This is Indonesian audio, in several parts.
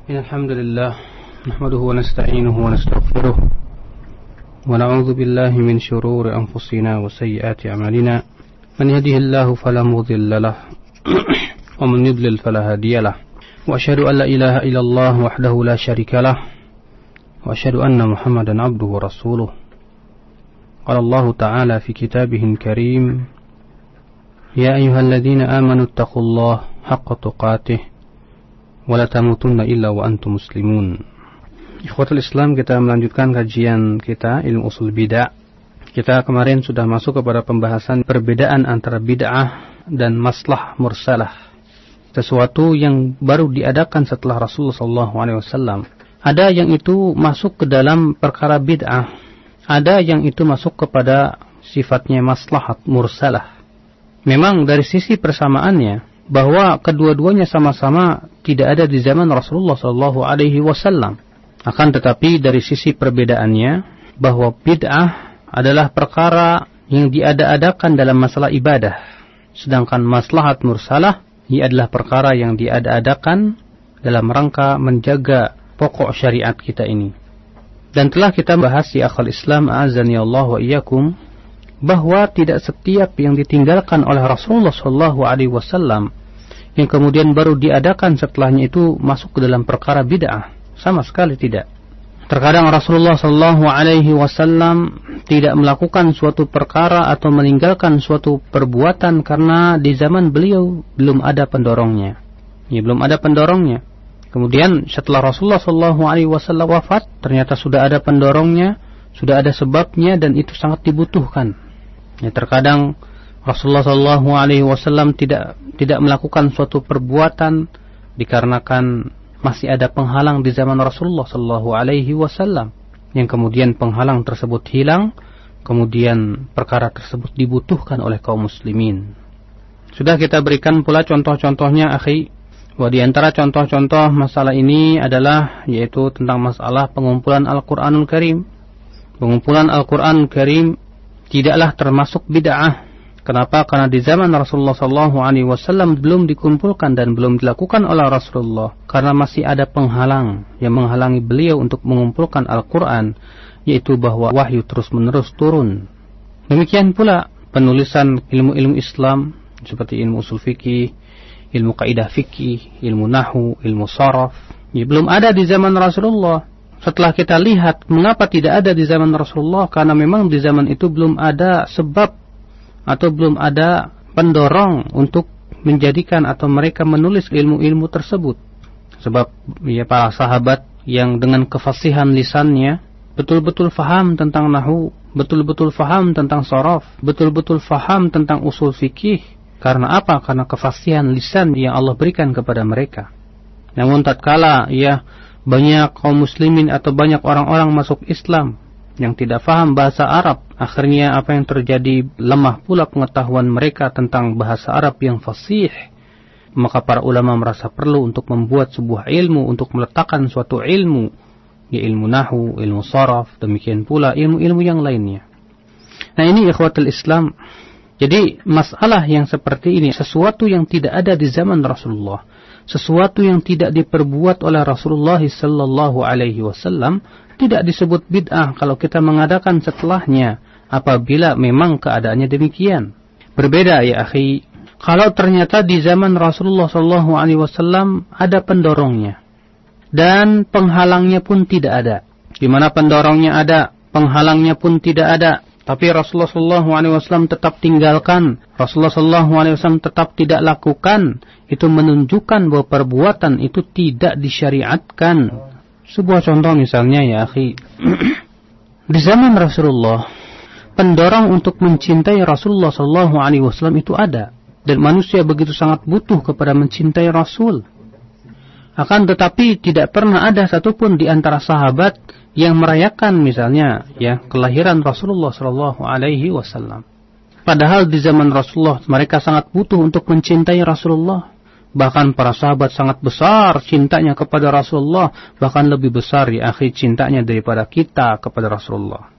الحمد لله نحمده ونستعينه ونستغفره ونعوذ بالله من شرور أنفسنا وسيئات أعمالنا من يهده الله فلا مضل له ومن يضلل فلا هادي له وأشهد أن لا إله إلا الله وحده لا شريك له وأشهد أن محمدا عبده ورسوله قال الله تعالى في كتابه الكريم يا أيها الذين آمنوا اتقوا الله حق تقاته ولا تموتن إلا وأنتم مسلمون. Ikhwatul Islam, kita melanjutkan kajian kita ilmu usul bid'ah. Kita kemarin sudah masuk kepada pembahasan perbedaan antara bid'ah dan maslah mursalah, sesuatu yang baru diadakan setelah Rasulullah SAW. Ada yang itu masuk ke dalam perkara bid'ah, ada yang itu masuk kepada sifatnya maslahat mursalah. Memang dari sisi persamaannya, bahwa kedua-duanya sama-sama tidak ada di zaman Rasulullah SAW. Akan tetapi dari sisi perbedaannya, bahwa bid'ah adalah perkara yang diada-adakan dalam masalah ibadah, sedangkan maslahat mursalah ia adalah perkara yang diada-adakan dalam rangka menjaga pokok syariat kita ini. Dan telah kita bahas di akhal Islam a'azani Allah wa iyyakum, bahwa tidak setiap yang ditinggalkan oleh Rasulullah SAW yang kemudian baru diadakan setelahnya itu masuk ke dalam perkara bid'ah. Sama sekali tidak. Terkadang Rasulullah SAW tidak melakukan suatu perkara atau meninggalkan suatu perbuatan karena di zaman beliau belum ada pendorongnya. Ya, belum ada pendorongnya. Kemudian setelah Rasulullah SAW wafat, ternyata sudah ada pendorongnya, sudah ada sebabnya, dan itu sangat dibutuhkan. Ya, terkadang Rasulullah SAW tidak melakukan suatu perbuatan dikarenakan masih ada penghalang di zaman Rasulullah SAW, yang kemudian penghalang tersebut hilang, kemudian perkara tersebut dibutuhkan oleh kaum muslimin. Sudah kita berikan pula contoh-contohnya, akhi. Bahwa di antara contoh-contoh masalah ini adalah yaitu tentang masalah pengumpulan Al-Quranul Karim. Pengumpulan Al-Quranul Karim tidaklah termasuk bid'ah. Kenapa? Karena di zaman Rasulullah SAW belum dikumpulkan dan belum dilakukan oleh Rasulullah, karena masih ada penghalang yang menghalangi beliau untuk mengumpulkan Al-Quran, yaitu bahwa wahyu terus-menerus turun. Demikian pula penulisan ilmu-ilmu Islam seperti ilmu usul fikih, ilmu kaidah fikih, ilmu nahwu, ilmu sharaf, belum ada di zaman Rasulullah. Setelah kita lihat mengapa tidak ada di zaman Rasulullah, karena memang di zaman itu belum ada sebab atau belum ada pendorong untuk menjadikan atau mereka menulis ilmu-ilmu tersebut. Sebab ya, para sahabat yang dengan kefasihan lisannya betul-betul faham tentang nahwu, betul-betul faham tentang sharaf, betul-betul faham tentang usul fikih. Karena apa? Karena kefasihan lisan yang Allah berikan kepada mereka. Namun tatkala ya banyak kaum muslimin atau banyak orang-orang masuk Islam yang tidak faham bahasa Arab, akhirnya apa yang terjadi? Lemah pula pengetahuan mereka tentang bahasa Arab yang fasih. Maka para ulama merasa perlu untuk membuat sebuah ilmu, untuk meletakkan suatu ilmu, ya ilmu nahwu, ilmu sharaf, demikian pula ilmu-ilmu yang lainnya. Nah, ini ikhwatul Islam. Jadi masalah yang seperti ini, sesuatu yang tidak ada di zaman Rasulullah, sesuatu yang tidak diperbuat oleh Rasulullah SAW, tidak disebut bid'ah kalau kita mengadakan setelahnya, apabila memang keadaannya demikian. Berbeda ya akhi, kalau ternyata di zaman Rasulullah SAW ada pendorongnya dan penghalangnya pun tidak ada. Di mana pendorongnya ada, penghalangnya pun tidak ada, tapi Rasulullah SAW tetap tinggalkan, Rasulullah SAW tetap tidak lakukan, itu menunjukkan bahwa perbuatan itu tidak disyariatkan. Sebuah contoh misalnya ya akhi, di zaman Rasulullah, pendorong untuk mencintai Rasulullah SAW itu ada, dan manusia begitu sangat butuh kepada mencintai Rasul. Akan tetapi tidak pernah ada satupun di antara sahabat yang merayakan misalnya ya kelahiran Rasulullah SAW. Padahal di zaman Rasulullah mereka sangat butuh untuk mencintai Rasulullah. Bahkan para sahabat sangat besar cintanya kepada Rasulullah, bahkan lebih besar ya akhi cintanya daripada kita kepada Rasulullah.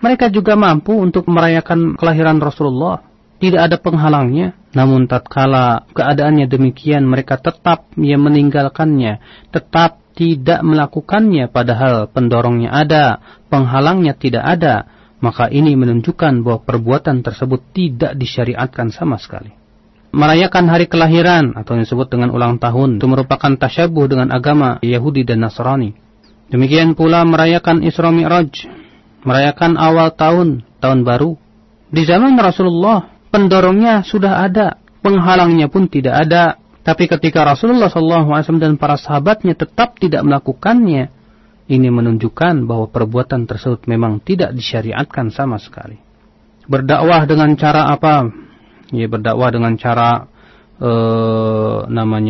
Mereka juga mampu untuk merayakan kelahiran Rasulullah, tidak ada penghalangnya. Namun tatkala keadaannya demikian, mereka tetap meninggalkannya, tetap tidak melakukannya padahal pendorongnya ada, penghalangnya tidak ada, maka ini menunjukkan bahwa perbuatan tersebut tidak disyariatkan sama sekali. Merayakan hari kelahiran atau yang disebut dengan ulang tahun itu merupakan tasyabuh dengan agama Yahudi dan Nasrani. Demikian pula merayakan Isra Mi'raj, merayakan awal tahun, tahun baru. Di zaman Rasulullah pendorongnya sudah ada, penghalangnya pun tidak ada. Tapi ketika Rasulullah SAW dan para sahabatnya tetap tidak melakukannya, ini menunjukkan bahwa perbuatan tersebut memang tidak disyariatkan sama sekali. Berdakwah dengan cara apa? Ya, berdakwah dengan cara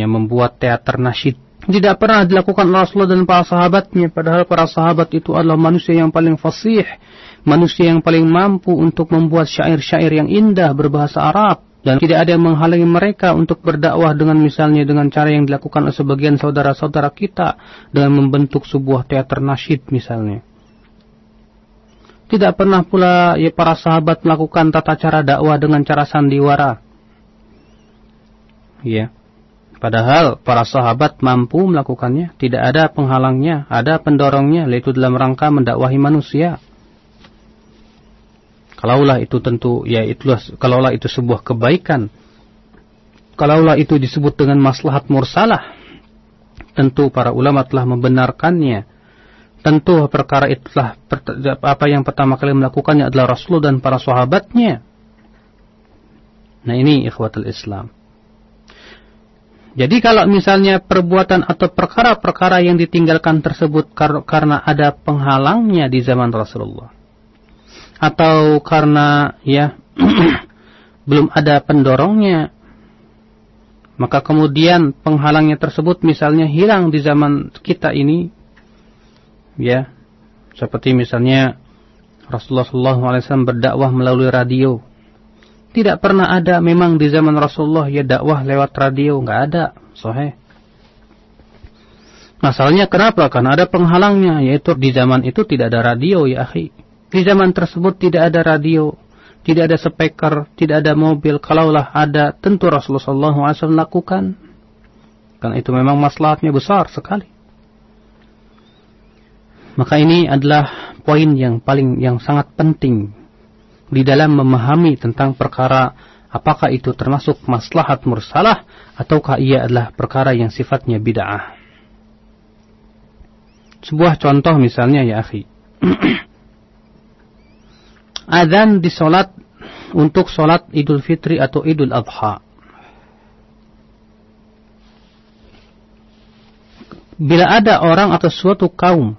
membuat teater nasyid. Tidak pernah dilakukan Rasulullah dan para sahabatnya, padahal para sahabat itu adalah manusia yang paling fasih, manusia yang paling mampu untuk membuat syair-syair yang indah berbahasa Arab, dan tidak ada yang menghalangi mereka untuk berdakwah dengan misalnya dengan cara yang dilakukan oleh sebagian saudara-saudara kita dengan membentuk sebuah teater nasyid misalnya. Tidak pernah pula para sahabat melakukan tata cara dakwah dengan cara sandiwara. Ya. Padahal para sahabat mampu melakukannya, tidak ada penghalangnya, ada pendorongnya, yaitu dalam rangka mendakwahi manusia. Kalaulah itu tentu, kalaulah itu sebuah kebaikan, kalaulah itu disebut dengan maslahat mursalah, tentu para ulama telah membenarkannya. Tentu perkara itulah apa yang pertama kali melakukannya adalah Rasulullah dan para sahabatnya. Nah ini ikhwatul Islam. Jadi kalau misalnya perbuatan atau perkara-perkara yang ditinggalkan tersebut karena ada penghalangnya di zaman Rasulullah, atau karena belum ada pendorongnya, maka kemudian penghalangnya tersebut misalnya hilang di zaman kita ini, ya, seperti misalnya Rasulullah SAW berdakwah melalui radio. Tidak pernah ada memang di zaman Rasulullah dakwah lewat radio, nggak ada, sahih. Masalahnya kenapa? Karena ada penghalangnya, yaitu di zaman itu tidak ada radio ya akhi. Di zaman tersebut tidak ada radio, tidak ada speaker, tidak ada mobil. Kalaulah ada, tentu Rasulullah SAW lakukan. Karena itu memang maslahatnya besar sekali. Maka ini adalah poin yang sangat penting di dalam memahami tentang perkara apakah itu termasuk maslahat mursalah ataukah ia adalah perkara yang sifatnya bid'ah. Sebuah contoh misalnya ya akhi. Adzan di salat untuk salat Idul Fitri atau Idul Adha. Bila ada orang atau suatu kaum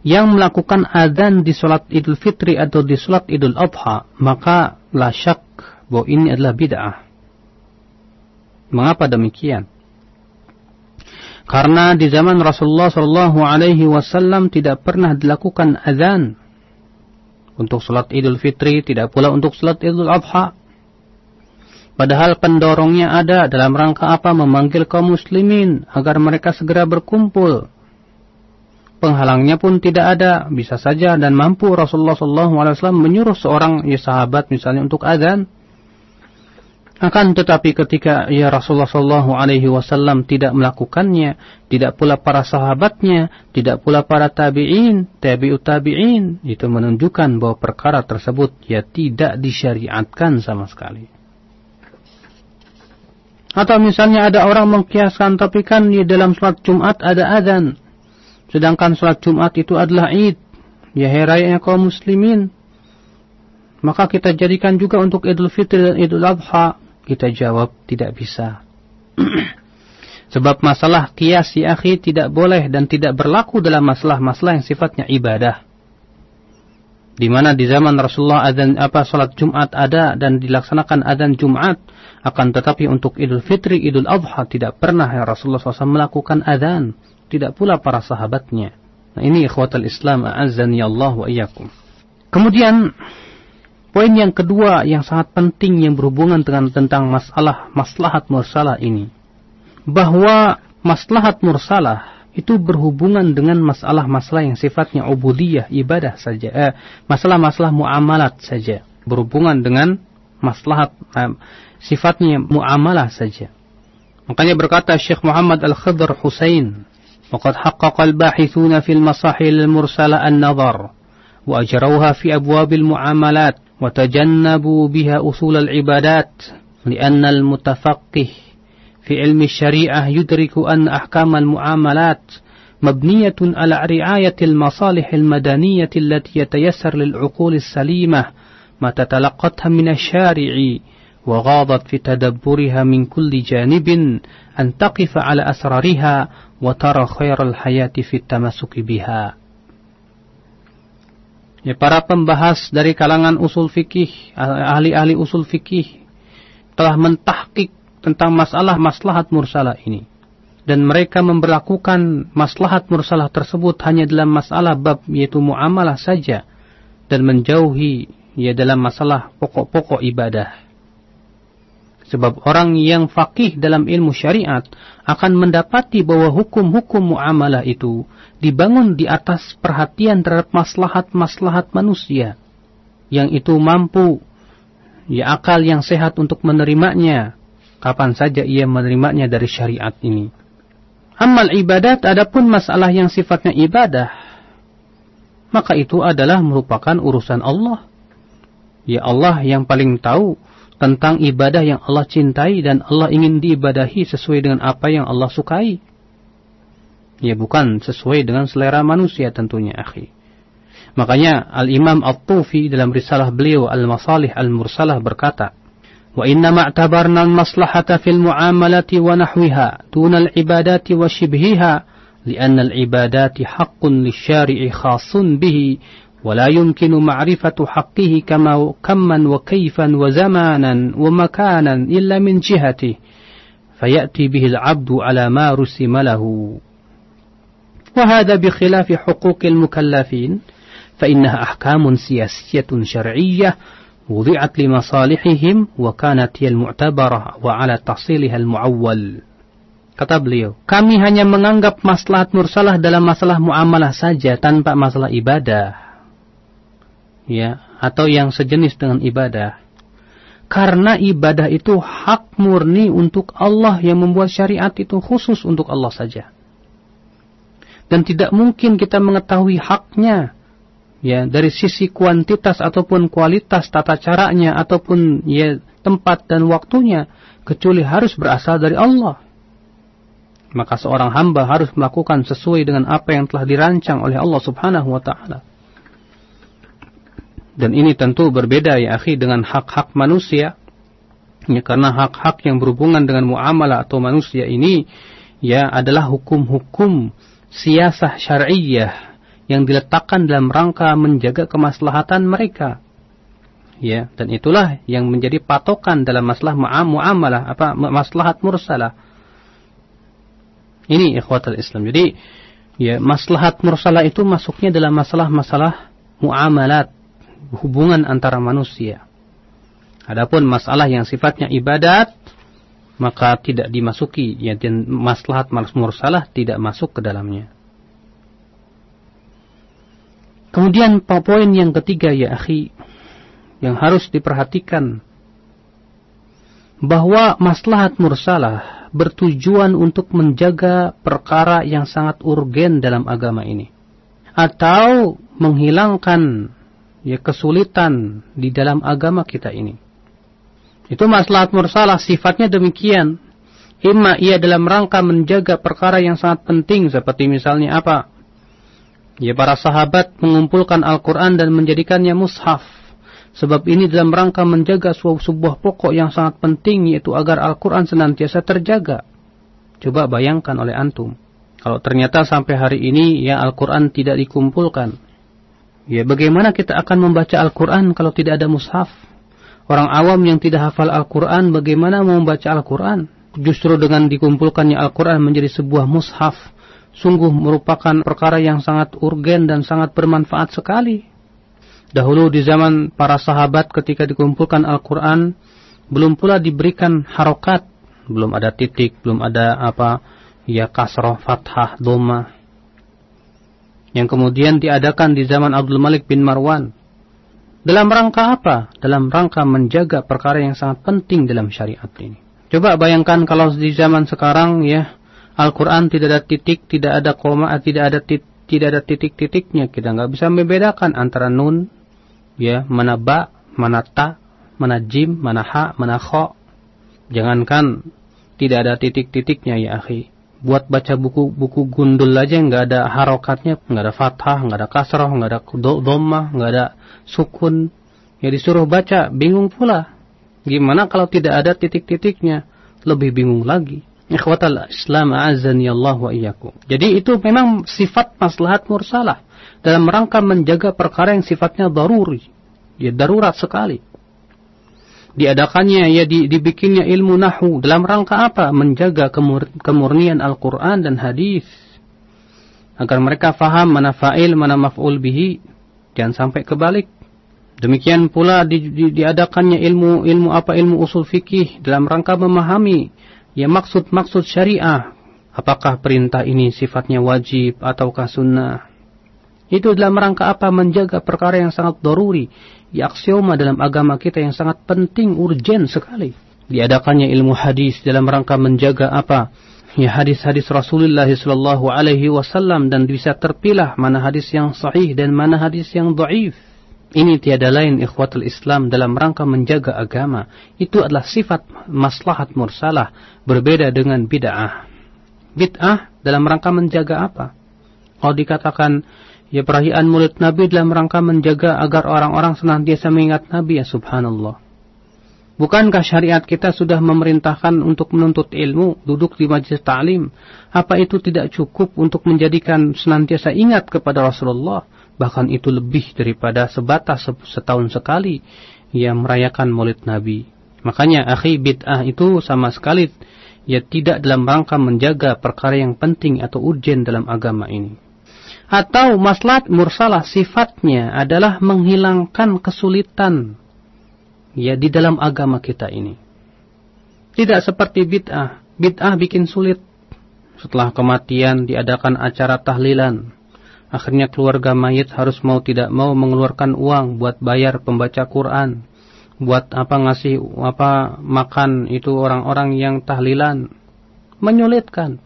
yang melakukan adzan di salat Idul Fitri atau di salat Idul Adha, maka la syak bahwa ini adalah bid'ah. Mengapa demikian? Karena di zaman Rasulullah SAW tidak pernah dilakukan adzan untuk salat Idul Fitri, tidak pula untuk salat Idul Adha. Padahal pendorongnya ada dalam rangka apa? Memanggil kaum muslimin agar mereka segera berkumpul. Penghalangnya pun tidak ada, bisa saja dan mampu Rasulullah SAW menyuruh seorang sahabat misalnya untuk adzan. Akan tetapi ketika Rasulullah SAW tidak melakukannya, tidak pula para sahabatnya, tidak pula para tabi'in, tabi'ut tabi'in, itu menunjukkan bahwa perkara tersebut tidak disyariatkan sama sekali. Atau misalnya ada orang mengkiaskan, tapi kan dalam salat Jumat ada adzan. Sedangkan salat Jumat itu adalah Id, hari raya kaum muslimin. Maka kita jadikan juga untuk Idul Fitri dan Idul Adha. Kita jawab tidak bisa. Sebab masalah qiyas ya akhi tidak boleh dan tidak berlaku dalam masalah-masalah yang sifatnya ibadah. Di mana di zaman Rasulullah salat Jumat ada dan dilaksanakan adzan Jumat, akan tetapi untuk Idul Fitri, Idul Adha tidak pernah Rasulullah SAW melakukan adzan. Tidak pula para sahabatnya. Nah ini ikhwatal Islam, a'azzani Allah wa iyyakum. Kemudian poin yang kedua yang sangat penting yang berhubungan dengan tentang masalah maslahat mursalah ini, bahwa maslahat mursalah itu berhubungan dengan masalah-masalah yang sifatnya ubudiyah, ibadah saja, masalah-masalah muamalat saja, berhubungan dengan maslahat sifatnya muamalah saja. Makanya berkata Syekh Muhammad Al-Khidr Husain, وقد حقق الباحثون في المصاحل المرسلة النظر وأجروها في أبواب المعاملات وتجنبوا بها أصول العبادات لأن المتفقه في علم الشريعة يدرك أن أحكام المعاملات مبنية على رعاية المصالح المدنية التي يتيسر للعقول السليمة ما تتلقتها من الشارع وغاضت في تدبرها من كل جانب أن تقف على أسرارها وترى خير الحياة في التمسك بها. Ya, para pembahas dari kalangan usul fikih, ahli-ahli usul fikih telah mentahqiq tentang masalah maslahat mursalah ini. Dan mereka memberlakukan maslahat mursalah tersebut hanya dalam masalah bab yaitu muamalah saja. Dan menjauhi ya dalam masalah pokok-pokok ibadah. Sebab orang yang faqih dalam ilmu syariat akan mendapati bahwa hukum-hukum muamalah itu dibangun di atas perhatian terhadap maslahat-maslahat manusia. Yang itu mampu, ya akal yang sehat untuk menerimanya. Kapan saja ia menerimanya dari syariat ini. Amal ibadat, adapun masalah yang sifatnya ibadah, maka itu adalah merupakan urusan Allah. Ya Allah yang paling tahu tentang ibadah yang Allah cintai dan Allah ingin diibadahi sesuai dengan apa yang Allah sukai. Ya bukan sesuai dengan selera manusia tentunya, akhi. Makanya Al-Imam At-Tufi dalam risalah beliau Al-Masalih Al-Mursalah berkata, "Wa inna ma'tabarna al-maslahata fil mu'amalati wa nahwiha duna al-ibadati wa shibhiha li'anna al-ibadati haqqun lisyari'i khasun bihi ولا يمكن معرفة حقه كما وكيفا وزمانا ومكانا إلا من جهته فيأتي به العبد على ما رسم له وهذا بخلاف حقوق المكلفين فإنها أحكام سياسية شرعية وضعت لمصالحهم وكانت هي المعتبرة وعلى تحصيلها المعول. Kata beliau, kami hanya menganggap maslahat mursalah dalam masalah muamalah saja tanpa masalah ibadah. Ya, atau yang sejenis dengan ibadah. Karena ibadah itu hak murni untuk Allah yang membuat syariat itu khusus untuk Allah saja. Dan tidak mungkin kita mengetahui haknya ya dari sisi kuantitas ataupun kualitas tata caranya ataupun ya tempat dan waktunya kecuali harus berasal dari Allah. Maka seorang hamba harus melakukan sesuai dengan apa yang telah dirancang oleh Allah Subhanahu wa taala. Dan ini tentu berbeda ya akhi dengan hak-hak manusia. Ya, karena hak-hak yang berhubungan dengan muamalah atau manusia ini ya adalah hukum-hukum siyasah syar'iyyah yang diletakkan dalam rangka menjaga kemaslahatan mereka. Ya, dan itulah yang menjadi patokan dalam masalah muamalah maslahat mursalah. Ini ikhwatul Islam. Jadi ya maslahat mursalah itu masuknya dalam masalah-masalah muamalat, hubungan antara manusia. Adapun masalah yang sifatnya ibadat maka tidak dimasuki, ya, dan maslahat mursalah tidak masuk ke dalamnya. Kemudian poin yang ketiga ya akhi yang harus diperhatikan bahwa maslahat mursalah bertujuan untuk menjaga perkara yang sangat urgen dalam agama ini atau menghilangkan ya kesulitan di dalam agama kita ini. Itu maslahat mursalah sifatnya demikian. Imma ia dalam rangka menjaga perkara yang sangat penting seperti misalnya apa? Ya para sahabat mengumpulkan Al-Quran dan menjadikannya mushaf. Sebab ini dalam rangka menjaga sebuah pokok yang sangat penting yaitu agar Al-Quran senantiasa terjaga. Coba bayangkan oleh antum. Kalau ternyata sampai hari ini ya Al-Quran tidak dikumpulkan. Ya bagaimana kita akan membaca Al-Quran kalau tidak ada mushaf? Orang awam yang tidak hafal Al-Quran bagaimana mau membaca Al-Quran? Justru dengan dikumpulkannya Al-Quran menjadi sebuah mushaf, sungguh merupakan perkara yang sangat urgen dan sangat bermanfaat sekali. Dahulu di zaman para sahabat ketika dikumpulkan Al-Quran, belum pula diberikan harokat, belum ada titik, belum ada kasroh, fathah, dhamma. Yang kemudian diadakan di zaman Abdul Malik bin Marwan. Dalam rangka apa? Dalam rangka menjaga perkara yang sangat penting dalam syariat ini. Coba bayangkan kalau di zaman sekarang ya, Al-Quran tidak ada titik, tidak ada koma, tidak ada titik-titiknya. Kita nggak bisa membedakan antara nun, ya, mana ba, mana ta, mana jim, mana ha, mana kho. Jangankan tidak ada titik-titiknya ya akhi. Buat baca buku gundul aja nggak ada harokatnya, nggak ada fathah, nggak ada kasroh, nggak ada dhammah, nggak ada sukun. Ya disuruh baca, bingung pula. Gimana kalau tidak ada titik-titiknya? Lebih bingung lagi. Ikhwatal Islam a'azzani Allah wa iyyakum. Jadi itu memang sifat maslahat mursalah dalam rangka menjaga perkara yang sifatnya daruri. Ya darurat sekali. Diadakannya ya dibikinnya ilmu nahwu dalam rangka apa? Menjaga kemurnian Al-Qur'an dan hadis. Agar mereka faham mana fa'il, mana maf'ul bihi. Jangan sampai kebalik. Demikian pula diadakannya ilmu usul fikih dalam rangka memahami ya maksud syariah. Apakah perintah ini sifatnya wajib ataukah sunnah? Itu dalam rangka apa? Menjaga perkara yang sangat daruri, ya aksioma dalam agama kita yang sangat penting, urgen sekali. Diadakannya ilmu hadis dalam rangka menjaga apa? Ya hadis-hadis Rasulullah sallallahu alaihi wasallam dan bisa terpilah mana hadis yang sahih dan mana hadis yang dhaif. Ini tiada lain ikhwatul Islam dalam rangka menjaga agama. Itu adalah sifat maslahat mursalah, berbeda dengan bid'ah. Bid'ah dalam rangka menjaga apa? Kalau dikatakan ya perayaan Maulid Nabi dalam rangka menjaga agar orang-orang senantiasa mengingat Nabi, ya subhanallah. Bukankah syariat kita sudah memerintahkan untuk menuntut ilmu, duduk di majelis ta'lim? Apa itu tidak cukup untuk menjadikan senantiasa ingat kepada Rasulullah? Bahkan itu lebih daripada sebatas setahun sekali yang merayakan Maulid Nabi. Makanya akhi, bid'ah itu sama sekali ya tidak dalam rangka menjaga perkara yang penting atau urgen dalam agama ini. Atau maslahat mursalah sifatnya adalah menghilangkan kesulitan ya di dalam agama kita ini. Tidak seperti bid'ah. Bid'ah bikin sulit. Setelah kematian diadakan acara tahlilan. Akhirnya keluarga mayit harus mau tidak mau mengeluarkan uang buat bayar pembaca Quran. Buat ngasih makan itu orang-orang yang tahlilan. Menyulitkan.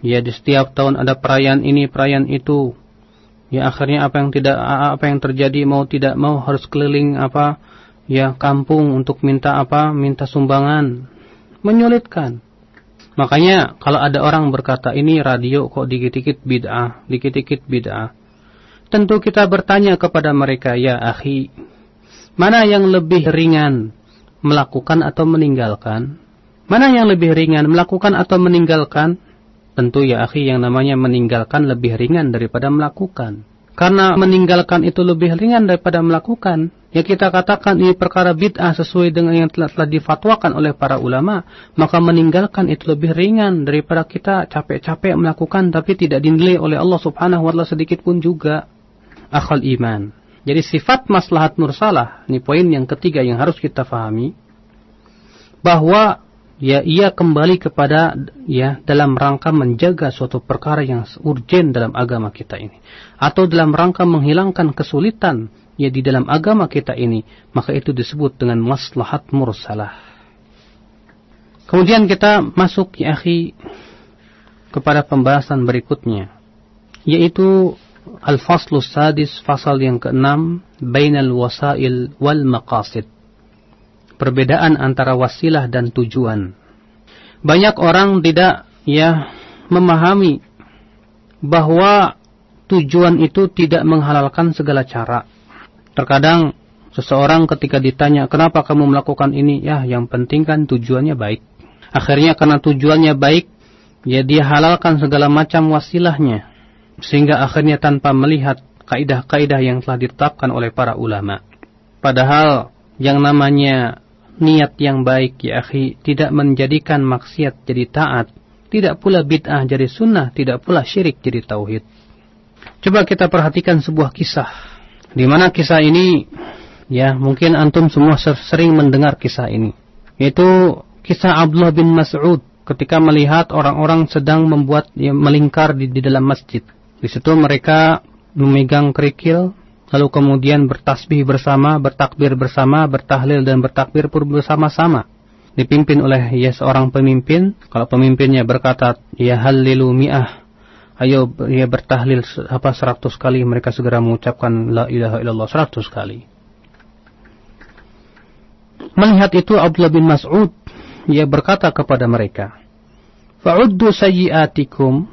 Ya di setiap tahun ada perayaan ini, perayaan itu. Ya akhirnya apa yang terjadi mau tidak mau harus keliling kampung untuk minta sumbangan. Menyulitkan. Makanya kalau ada orang berkata ini radio kok dikit-dikit bid'ah. Tentu kita bertanya kepada mereka, ya akhi, mana yang lebih ringan, melakukan atau meninggalkan? Mana yang lebih ringan, melakukan atau meninggalkan? Tentu ya akhi, yang namanya meninggalkan lebih ringan daripada melakukan. Karena meninggalkan itu lebih ringan daripada melakukan. Ya kita katakan ini perkara bid'ah sesuai dengan yang telah difatwakan oleh para ulama. Maka meninggalkan itu lebih ringan daripada kita capek-capek melakukan tapi tidak dinilai oleh Allah subhanahu wa ta'ala sedikit pun juga. Akhal iman. Jadi sifat maslahat mursalah. Ini poin yang ketiga yang harus kita fahami. Bahwa ya ia kembali kepada ya dalam rangka menjaga suatu perkara yang urgen dalam agama kita ini. Atau dalam rangka menghilangkan kesulitan ya di dalam agama kita ini, maka itu disebut dengan maslahat mursalah. Kemudian kita masuk ya akhi kepada pembahasan berikutnya, yaitu al-faslus sadis, fasal yang ke-6, bainal wasail wal maqasid. Perbedaan antara wasilah dan tujuan. Banyak orang tidak ya memahami bahwa tujuan itu tidak menghalalkan segala cara. Terkadang seseorang ketika ditanya, kenapa kamu melakukan ini? Ya, yang penting kan tujuannya baik. Akhirnya karena tujuannya baik, ya dia halalkan segala macam wasilahnya. Sehingga akhirnya tanpa melihat kaidah-kaidah yang telah ditetapkan oleh para ulama. Padahal yang namanya niat yang baik ya akhi tidak menjadikan maksiat jadi taat, tidak pula bid'ah jadi sunnah, tidak pula syirik jadi tauhid. Coba kita perhatikan sebuah kisah. Di mana kisah ini ya mungkin antum semua sering mendengar kisah ini. Yaitu kisah Abdullah bin Mas'ud ketika melihat orang-orang sedang melingkar di dalam masjid. Di situ mereka memegang kerikil, lalu kemudian bertasbih bersama, bertakbir bersama, bertahlil dan bertakbir pun bersama-sama. dipimpin oleh seorang pemimpin, kalau pemimpinnya berkata ya hallilu mi'ah, ayo bertahlil 100 kali, mereka segera mengucapkan la ilaha illallah 100 kali. Melihat itu Abdullah bin Mas'ud berkata kepada mereka, fa'uddu sayyi'atikum,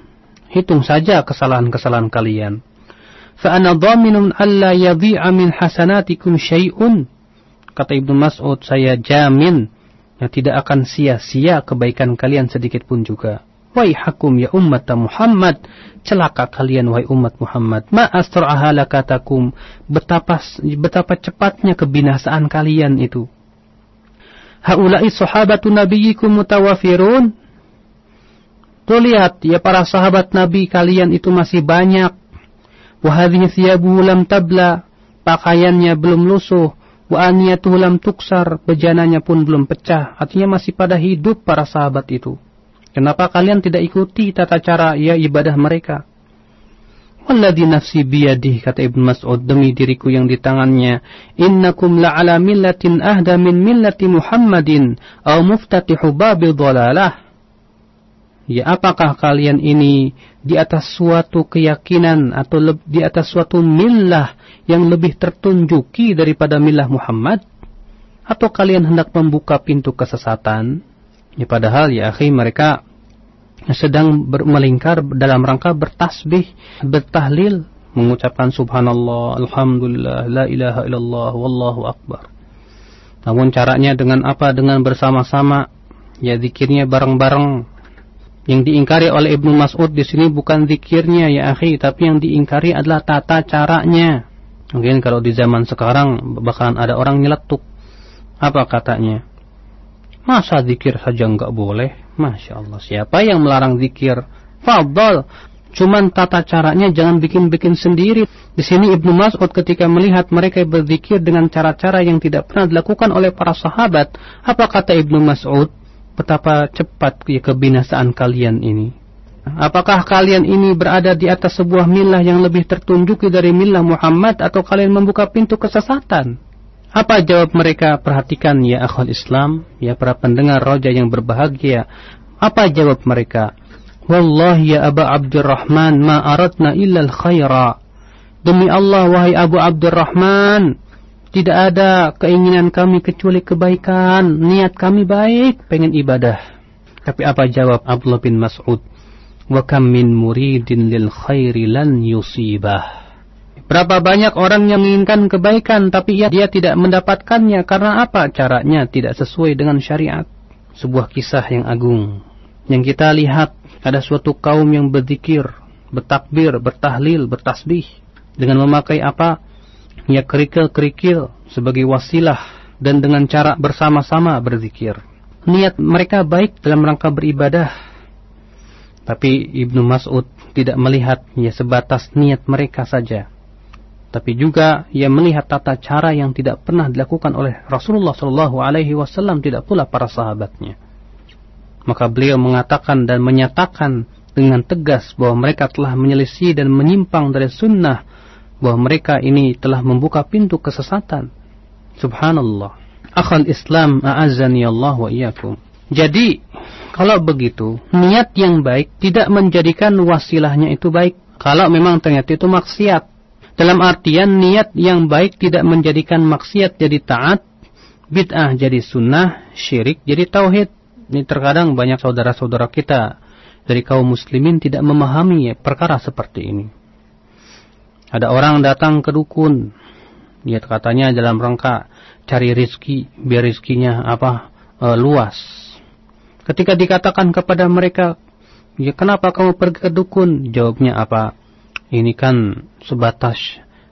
hitung saja kesalahan-kesalahan kalian. Fa'ana dhaminun alla yadhi'a min hasanatikum syai'un. Kata Ibnu Mas'ud, saya jamin tidak akan sia-sia kebaikan kalian sedikit pun juga. Waihakum ya ummat Muhammad, celaka kalian wahai umat Muhammad. Ma asra'a halakatakum, betapa cepatnya kebinasaan kalian itu. Haula'i sahabatu nabiyyikum mutawafirun. Tuh lihat para sahabat Nabi kalian itu masih banyak. Wa hadhihi thiyabuhu lam tabla, pakaiannya belum lusuh. Wa aniyatuhu lam tuksar, bejananya pun belum pecah. Artinya masih pada hidup para sahabat itu. Kenapa kalian tidak ikuti tata cara ibadah mereka? Walladzi nafsi biyadihi, kata Ibnu Mas'ud, demi diriku yang di tangannya, innakum la'ala millatin ahda min millati Muhammadin aw muftatihu babil dhalalah. Apakah kalian ini di atas suatu keyakinan atau di atas suatu millah yang lebih tertunjuki daripada millah Muhammad? Atau kalian hendak membuka pintu kesesatan? Padahal akhi, mereka sedang melingkar dalam rangka bertasbih, bertahlil, mengucapkan subhanallah, alhamdulillah, la ilaha illallah, wallahu akbar. Namun caranya dengan apa? Dengan bersama-sama, zikirnya bareng-bareng. Yang diingkari oleh Ibnu Mas'ud di sini bukan zikirnya akhi, tapi yang diingkari adalah tata caranya. Mungkin kalau di zaman sekarang bakalan ada orang nyeletuk. Apa katanya? Masa zikir saja enggak boleh? Masya Allah, siapa yang melarang zikir? Fadhal, cuman tata caranya jangan bikin-bikin sendiri. Di sini Ibnu Mas'ud ketika melihat mereka berzikir dengan cara-cara yang tidak pernah dilakukan oleh para sahabat, apa kata Ibnu Mas'ud? Betapa cepat kebinasaan kalian ini. Apakah kalian ini berada di atas sebuah millah yang lebih tertunjuki dari millah Muhammad, atau kalian membuka pintu kesesatan? Apa jawab mereka? Perhatikan akhwal Islam, para pendengar roja yang berbahagia. Apa jawab mereka? Wallahi ya Aba Abdurrahman, ma aradna illa al-khaira. Demi Allah wahai Abu Abdurrahman, tidak ada keinginan kami kecuali kebaikan. Niat kami baik, pengen ibadah. Tapi apa jawab Abdullah bin Mas'ud? Wa kam min muridin lil khairi lan yusibah. Berapa banyak orang yang menginginkan kebaikan, tapi dia tidak mendapatkannya. Karena apa? Caranya tidak sesuai dengan syariat. Sebuah kisah yang agung. Yang kita lihat, ada suatu kaum yang berzikir, bertakbir, bertahlil, bertasbih. Dengan memakai apa? Kerikil-kerikil sebagai wasilah, dan dengan cara bersama-sama berzikir. Niat mereka baik dalam rangka beribadah. Tapi Ibnu Mas'ud tidak melihat sebatas niat mereka saja. Tapi juga melihat tata cara yang tidak pernah dilakukan oleh Rasulullah SAW, tidak pula para sahabatnya. Maka beliau mengatakan dan menyatakan dengan tegas bahwa mereka telah menyelisih dan menyimpang dari sunnah, bahwa mereka ini telah membuka pintu kesesatan. Subhanallah. Akhal Islam, a'azzani Allah wa iyyakum. Jadi, kalau begitu, niat yang baik tidak menjadikan wasilahnya itu baik. Kalau memang ternyata itu maksiat. Dalam artian niat yang baik tidak menjadikan maksiat jadi taat, bid'ah jadi sunnah, syirik jadi tauhid. Ini terkadang banyak saudara-saudara kita dari kaum muslimin tidak memahami perkara seperti ini. Ada orang datang ke dukun, katanya dalam rangka cari rizki, biar rizkinya luas. Ketika dikatakan kepada mereka, kenapa kamu pergi ke dukun? Jawabnya apa? Ini kan sebatas,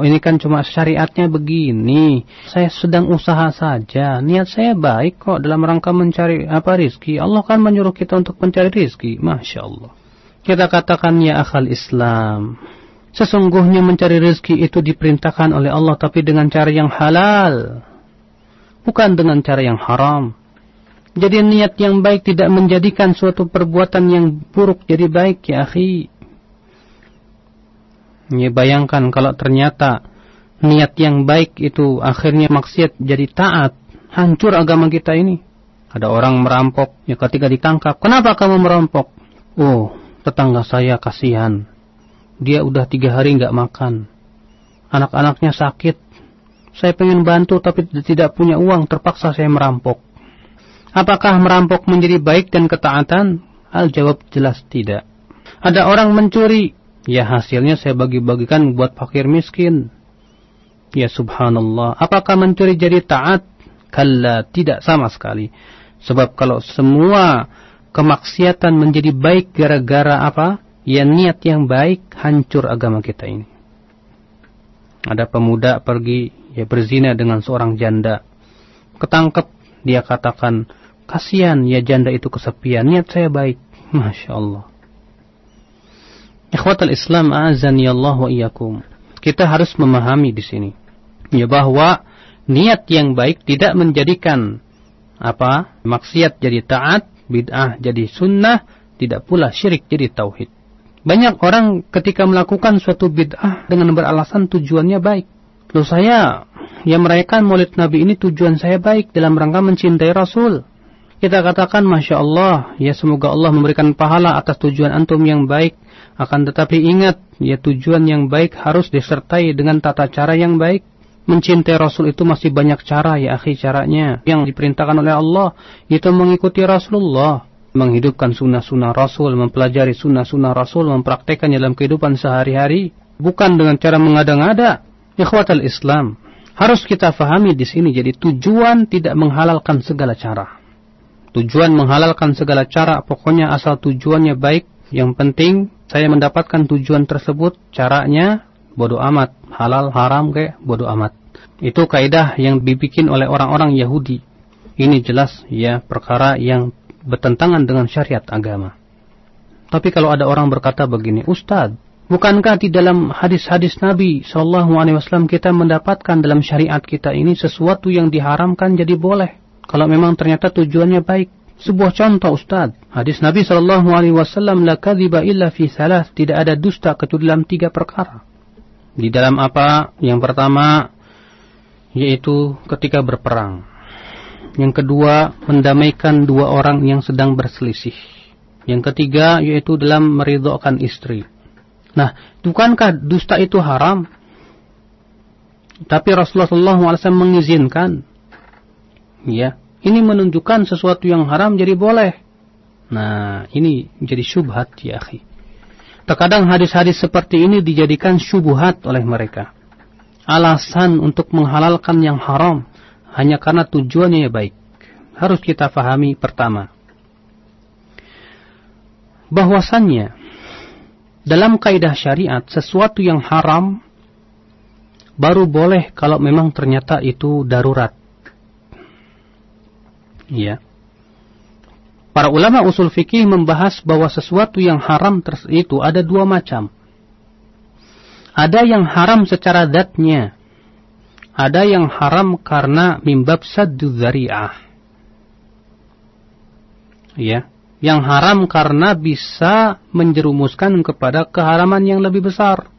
ini kan cuma syariatnya begini. Saya sedang usaha saja, niat saya baik kok dalam rangka mencari rizki. Allah kan menyuruh kita untuk mencari rizki. Masya Allah. Kita katakan akhal Islam, sesungguhnya mencari rezeki itu diperintahkan oleh Allah, tapi dengan cara yang halal, bukan dengan cara yang haram. Jadi niat yang baik tidak menjadikan suatu perbuatan yang buruk jadi baik akhi. Bayangkan kalau ternyata niat yang baik itu akhirnya maksiat jadi taat, hancur agama kita ini. Ada orang merampok, ya ketika ditangkap, kenapa kamu merampok? Oh, tetangga saya kasihan. Dia udah 3 hari nggak makan. Anak-anaknya sakit. Saya pengen bantu tapi tidak punya uang, terpaksa saya merampok. Apakah merampok menjadi baik dan ketaatan? Al-jawab jelas tidak. Ada orang mencuri, ya hasilnya saya bagi-bagikan buat fakir miskin. Ya subhanallah, apakah mencuri jadi taat? Kalla, tidak sama sekali. Sebab kalau semua kemaksiatan menjadi baik gara-gara apa? Ya niat yang baik, hancur agama kita ini. Ada pemuda pergi ya berzina dengan seorang janda. Ketangkep, dia katakan, kasihan ya janda itu kesepian, niat saya baik. Masya Allah. Ikhwatal Islam, a'azani Allah wa iyyakum. Kita harus memahami di sini ya bahwa niat yang baik tidak menjadikan apa? Maksiat jadi taat, bid'ah jadi sunnah, tidak pula syirik jadi tauhid. Banyak orang ketika melakukan suatu bid'ah dengan beralasan tujuannya baik. Loh saya yang merayakan Maulid Nabi ini tujuan saya baik dalam rangka mencintai Rasul. Kita katakan Masya Allah, ya semoga Allah memberikan pahala atas tujuan antum yang baik. Akan tetapi ingat, ya tujuan yang baik harus disertai dengan tata cara yang baik. Mencintai Rasul itu masih banyak cara ya akhi caranya. Yang diperintahkan oleh Allah itu mengikuti Rasulullah, menghidupkan sunnah-sunnah Rasul, mempelajari sunnah-sunnah Rasul, mempraktekannya dalam kehidupan sehari-hari, bukan dengan cara mengada-ngada. Ikhwatal Islam, harus kita fahami di sini. Jadi tujuan tidak menghalalkan segala cara. Tujuan menghalalkan segala cara, pokoknya asal tujuannya baik. Yang penting saya mendapatkan tujuan tersebut, caranya bodoh amat, halal haram kayak bodoh amat. Itu kaidah yang dibikin oleh orang-orang Yahudi. Ini jelas ya perkara yang bertentangan dengan syariat agama. Tapi kalau ada orang berkata begini, Ustadz, bukankah di dalam hadis-hadis Nabi SAW kita mendapatkan dalam syariat kita ini sesuatu yang diharamkan jadi boleh? Kalau memang ternyata tujuannya baik. Sebuah contoh Ustadz, hadis Nabi SAW, la kadhiba illa fi salas, tidak ada dusta kecuali dalam 3 perkara. Di dalam apa? Yang pertama, yaitu ketika berperang. Yang kedua, mendamaikan 2 orang yang sedang berselisih. Yang ketiga, yaitu dalam meridhokan istri. Nah, bukankah dusta itu haram? Tapi Rasulullah SAW mengizinkan. Ya, ini menunjukkan sesuatu yang haram jadi boleh. Nah, ini jadi syubhat ya akhi. Terkadang hadis-hadis seperti ini dijadikan syubhat oleh mereka. Alasan untuk menghalalkan yang haram hanya karena tujuannya baik. Harus kita fahami pertama, bahwasannya dalam kaidah syariat sesuatu yang haram baru boleh kalau memang ternyata itu darurat. Ya. Para ulama usul fikih membahas bahwa sesuatu yang haram itu ada 2 macam. Ada yang haram secara zatnya. Ada yang haram karena mimbab saddu dzari'ah. Ya, yang haram karena bisa menjerumuskan kepada keharaman yang lebih besar.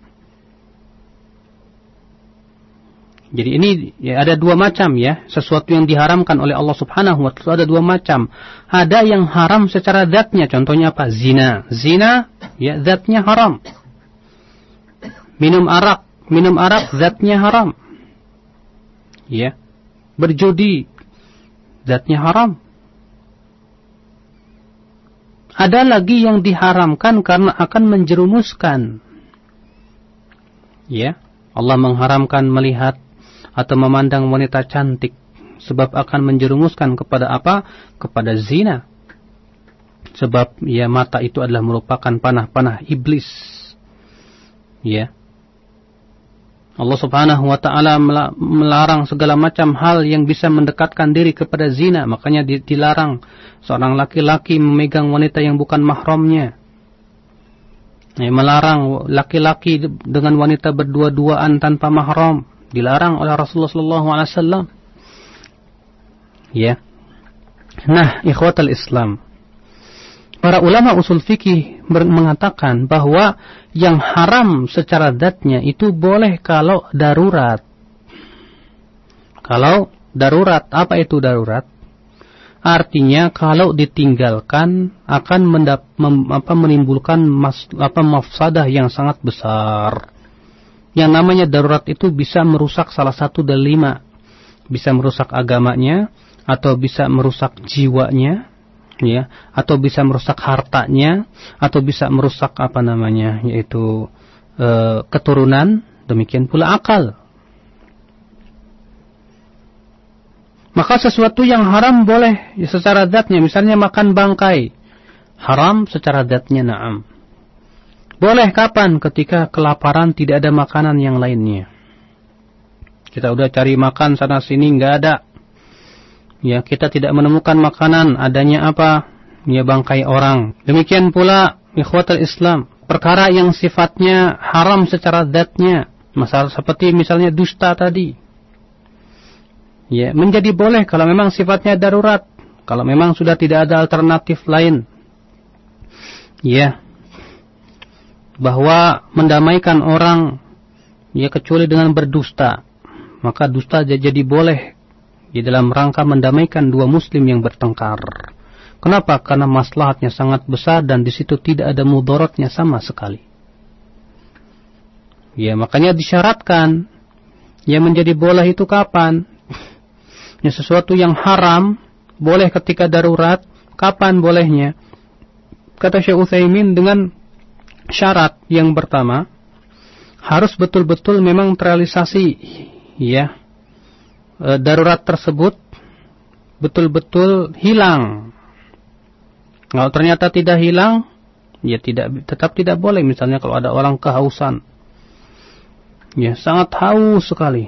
Jadi ini ya, ada 2 macam ya, sesuatu yang diharamkan oleh Allah Subhanahu wa taala ada 2 macam. Ada yang haram secara zatnya, contohnya apa? Zina. Zina ya zatnya haram. Minum arak zatnya haram. Ya. Berjudi zatnya haram. Ada lagi yang diharamkan karena akan menjerumuskan. Ya. Allah mengharamkan melihat atau memandang wanita cantik sebab akan menjerumuskan kepada apa? Kepada zina. Sebab ya mata itu adalah merupakan panah-panah iblis. Ya. Allah Subhanahu wa taala melarang segala macam hal yang bisa mendekatkan diri kepada zina, makanya dilarang seorang laki-laki memegang wanita yang bukan mahramnya. Melarang laki-laki dengan wanita berdua-duaan tanpa mahram, dilarang oleh Rasulullah SAW. Ya. Nah, ikhwatal Islam, para ulama usul fikih mengatakan bahwa yang haram secara zatnya itu boleh kalau darurat. Kalau darurat, apa itu darurat? Artinya kalau ditinggalkan akan menimbulkan mafsadah yang sangat besar. Yang namanya darurat itu bisa merusak salah satu dari 5. Bisa merusak agamanya, atau bisa merusak jiwanya, ya, atau bisa merusak hartanya, atau bisa merusak yaitu keturunan, demikian pula akal. Maka sesuatu yang haram boleh secara zatnya, misalnya makan bangkai, haram secara zatnya, na'am. Boleh kapan? Ketika kelaparan, tidak ada makanan yang lainnya. Kita udah cari makan sana sini, nggak ada. Ya, kita tidak menemukan makanan, adanya apa? Ya, bangkai orang. Demikian pula ikhwatul Islam, perkara yang sifatnya haram secara zatnya, masalah seperti misalnya dusta tadi. Ya, menjadi boleh kalau memang sifatnya darurat, kalau memang sudah tidak ada alternatif lain. Ya, bahwa mendamaikan orang, ya, kecuali dengan berdusta, maka dusta jadi boleh di dalam rangka mendamaikan dua muslim yang bertengkar. Kenapa? Karena maslahatnya sangat besar dan di situ tidak ada mudaratnya sama sekali. Ya, makanya disyaratkan. Ya, menjadi boleh itu kapan? Ya, sesuatu yang haram boleh ketika darurat. Kapan bolehnya? Kata Syekh Utsaimin, dengan syarat yang pertama, harus betul-betul memang terrealisasi, ya, darurat tersebut betul-betul hilang. Kalau ternyata tidak hilang, ya tetap tidak boleh. Misalnya kalau ada orang kehausan, ya, sangat haus sekali,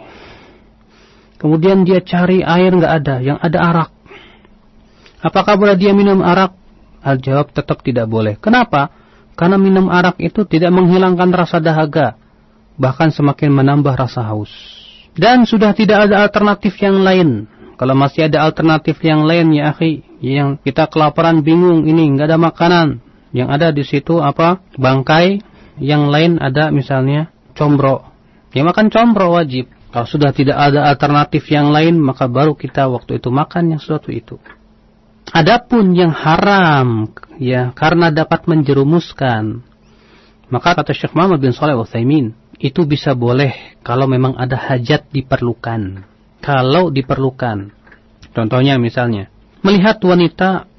kemudian dia cari air nggak ada, yang ada arak. Apakah boleh dia minum arak? Al-jawab, tetap tidak boleh. Kenapa? Karena minum arak itu tidak menghilangkan rasa dahaga, bahkan semakin menambah rasa haus. Dan sudah tidak ada alternatif yang lain. Kalau masih ada alternatif yang lain, ya akhi, yang kita kelaparan bingung, ini nggak ada makanan, yang ada di situ apa? Bangkai. Yang lain ada misalnya combro. Ya, makan combro wajib. Kalau sudah tidak ada alternatif yang lain, maka baru kita waktu itu makan yang sesuatu itu. Adapun yang haram, ya, karena dapat menjerumuskan, maka kata Syekh Muhammad bin Shalih Al-Utsaimin, itu bisa boleh kalau memang ada hajat diperlukan. Kalau diperlukan. Contohnya misalnya, melihat wanita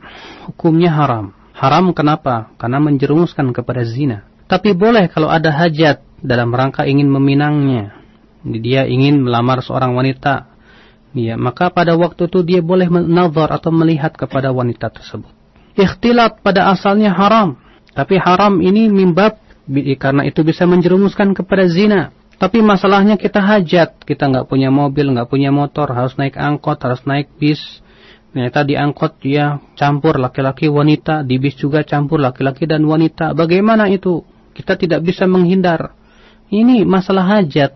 hukumnya haram. Haram kenapa? Karena menjerumuskan kepada zina. Tapi boleh kalau ada hajat dalam rangka ingin meminangnya. Dia ingin melamar seorang wanita, ya, maka pada waktu itu dia boleh menazar atau melihat kepada wanita tersebut. Ikhtilat pada asalnya haram, tapi haram ini mimbab karena itu bisa menjerumuskan kepada zina. Tapi masalahnya kita hajat, kita nggak punya mobil, nggak punya motor, harus naik angkot, harus naik bis. Ternyata di angkot dia campur laki-laki wanita, di bis juga campur laki-laki dan wanita. Bagaimana itu? Kita tidak bisa menghindar. Ini masalah hajat.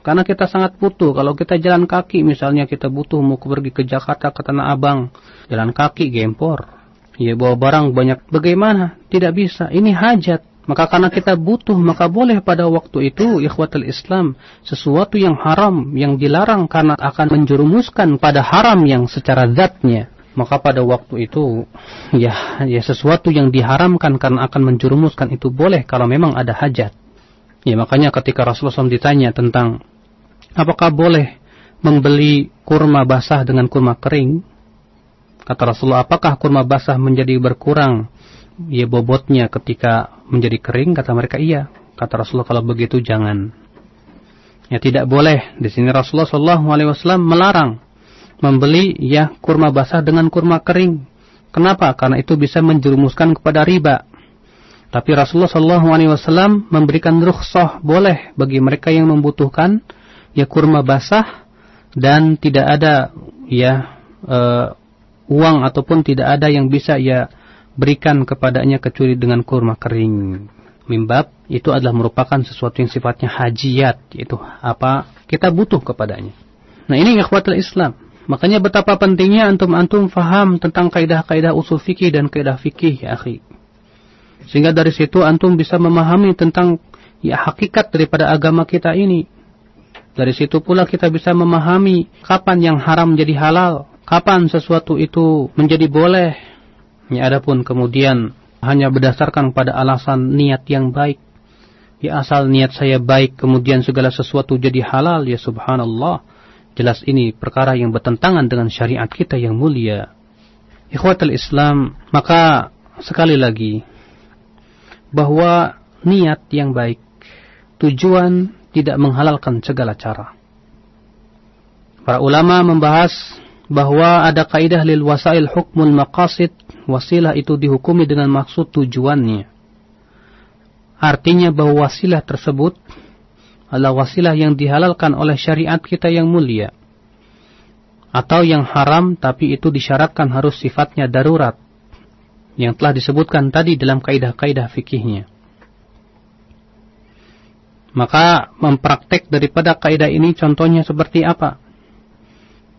Karena kita sangat butuh. Kalau kita jalan kaki, misalnya kita butuh mau pergi ke Jakarta, ke Tanah Abang, jalan kaki gempor, ya, bawa barang banyak. Bagaimana? Tidak bisa. Ini hajat. Maka karena kita butuh, maka boleh pada waktu itu, ikhwatul Islam, sesuatu yang haram, yang dilarang karena akan menjerumuskan pada haram yang secara zatnya. Maka pada waktu itu, ya sesuatu yang diharamkan karena akan menjerumuskan itu boleh kalau memang ada hajat. Ya, makanya ketika Rasulullah SAW ditanya tentang apakah boleh membeli kurma basah dengan kurma kering, kata Rasulullah, apakah kurma basah menjadi berkurang, ya, bobotnya ketika menjadi kering? Kata mereka, iya. Kata Rasulullah, kalau begitu jangan. Ya, tidak boleh. Di sini Rasulullah SAW melarang membeli, ya, kurma basah dengan kurma kering. Kenapa? Karena itu bisa menjerumuskan kepada riba. Tapi Rasulullah SAW memberikan rukhsah, boleh bagi mereka yang membutuhkan, ya, kurma basah dan tidak ada, ya, uang ataupun tidak ada yang bisa, ya, berikan kepadanya kecuali dengan kurma kering. Mimbab itu adalah merupakan sesuatu yang sifatnya hajiyat, yaitu apa kita butuh kepadanya. Nah, ini ikhwatul Islam. Makanya betapa pentingnya antum faham tentang kaidah-kaidah usul fikih dan kaidah fikih, ya akhi. Sehingga dari situ antum bisa memahami tentang, ya, hakikat daripada agama kita ini. Dari situ pula kita bisa memahami kapan yang haram jadi halal, kapan sesuatu itu menjadi boleh. Ya, adapun kemudian hanya berdasarkan pada alasan niat yang baik. Ya, asal niat saya baik kemudian segala sesuatu jadi halal, ya subhanallah. Jelas ini perkara yang bertentangan dengan syariat kita yang mulia. Ikhwatul Islam, maka sekali lagi bahwa niat yang baik, tujuan tidak menghalalkan segala cara. Para ulama membahas bahwa ada kaidah lil wasail hukmul maqasid, wasilah itu dihukumi dengan maksud tujuannya. Artinya bahwa wasilah tersebut adalah wasilah yang dihalalkan oleh syariat kita yang mulia, atau yang haram tapi itu disyaratkan harus sifatnya darurat, yang telah disebutkan tadi dalam kaidah-kaidah fikihnya. Maka mempraktek daripada kaidah ini contohnya seperti apa?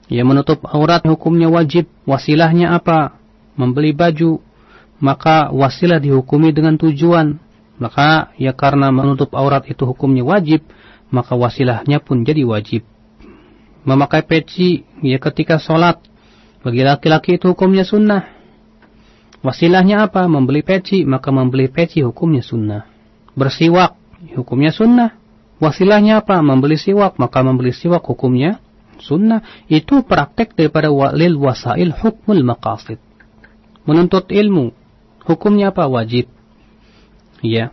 Ya, menutup aurat hukumnya wajib, wasilahnya apa? Membeli baju, maka wasilah dihukumi dengan tujuan. Maka ya karena menutup aurat itu hukumnya wajib, maka wasilahnya pun jadi wajib. Memakai peci ya ketika sholat, bagi laki-laki itu hukumnya sunnah. Wasilahnya apa? Membeli peci, maka membeli peci hukumnya sunnah. Bersiwak, hukumnya sunnah. Wasilahnya apa? Membeli siwak, maka membeli siwak hukumnya sunnah. Itu praktek daripada lil wasail hukmul maqasid. Menuntut ilmu, hukumnya apa? Wajib. Ya.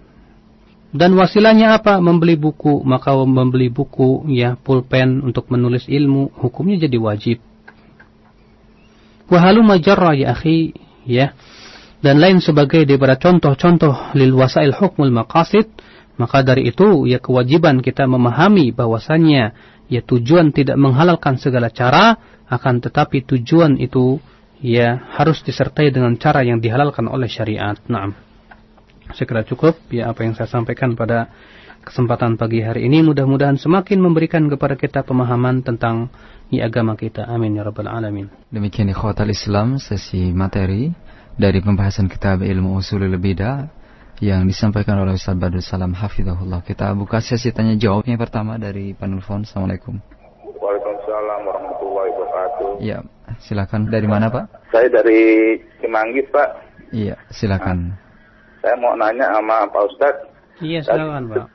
Dan wasilahnya apa? Membeli buku, maka membeli buku, ya, pulpen untuk menulis ilmu, hukumnya jadi wajib. Wahalu majarra ya akhi, ya. Dan lain sebagai daripada contoh-contoh lil wasail hukmul maqasid, maka dari itu ya kewajiban kita memahami bahwasannya ya tujuan tidak menghalalkan segala cara, akan tetapi tujuan itu ya harus disertai dengan cara yang dihalalkan oleh syariat. Naam. Segera cukup ya apa yang saya sampaikan pada kesempatan pagi hari ini, mudah-mudahan semakin memberikan kepada kita pemahaman tentang agama kita. Amin ya rabbal alamin. Demikian ikhwatal Islam, sesi materi dari pembahasan kitab Ilmu Ushulul Bidah yang disampaikan oleh Ustaz Badrul Salam hafizahullah. Kita buka sesi tanya jawab yang pertama dari penelpon. Assalamualaikum. Waalaikumsalam warahmatullahi wabarakatuh. Iya, silakan. Dari mana, Pak? Saya dari Cimanggis, Pak. Iya, silakan. Saya mau nanya sama Pak Ustadz. Iya, silakan, Pak.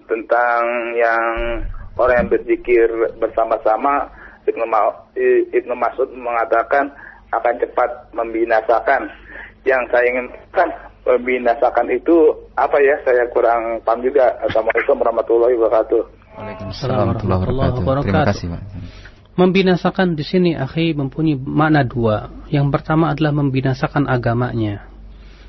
Tentang yang orang yang berzikir bersama-sama, Ibnu Mas'ud mengatakan akan cepat membinasakan. Yang saya inginkan membinasakan itu apa ya? Saya kurang paham juga. Assalamualaikum warahmatullahi wabarakatuh. Waalaikumsalam warahmatullahi wabarakatuh. Terima kasih, Pak. Membinasakan di sini, akhi, mempunyai makna dua. Yang pertama adalah membinasakan agamanya.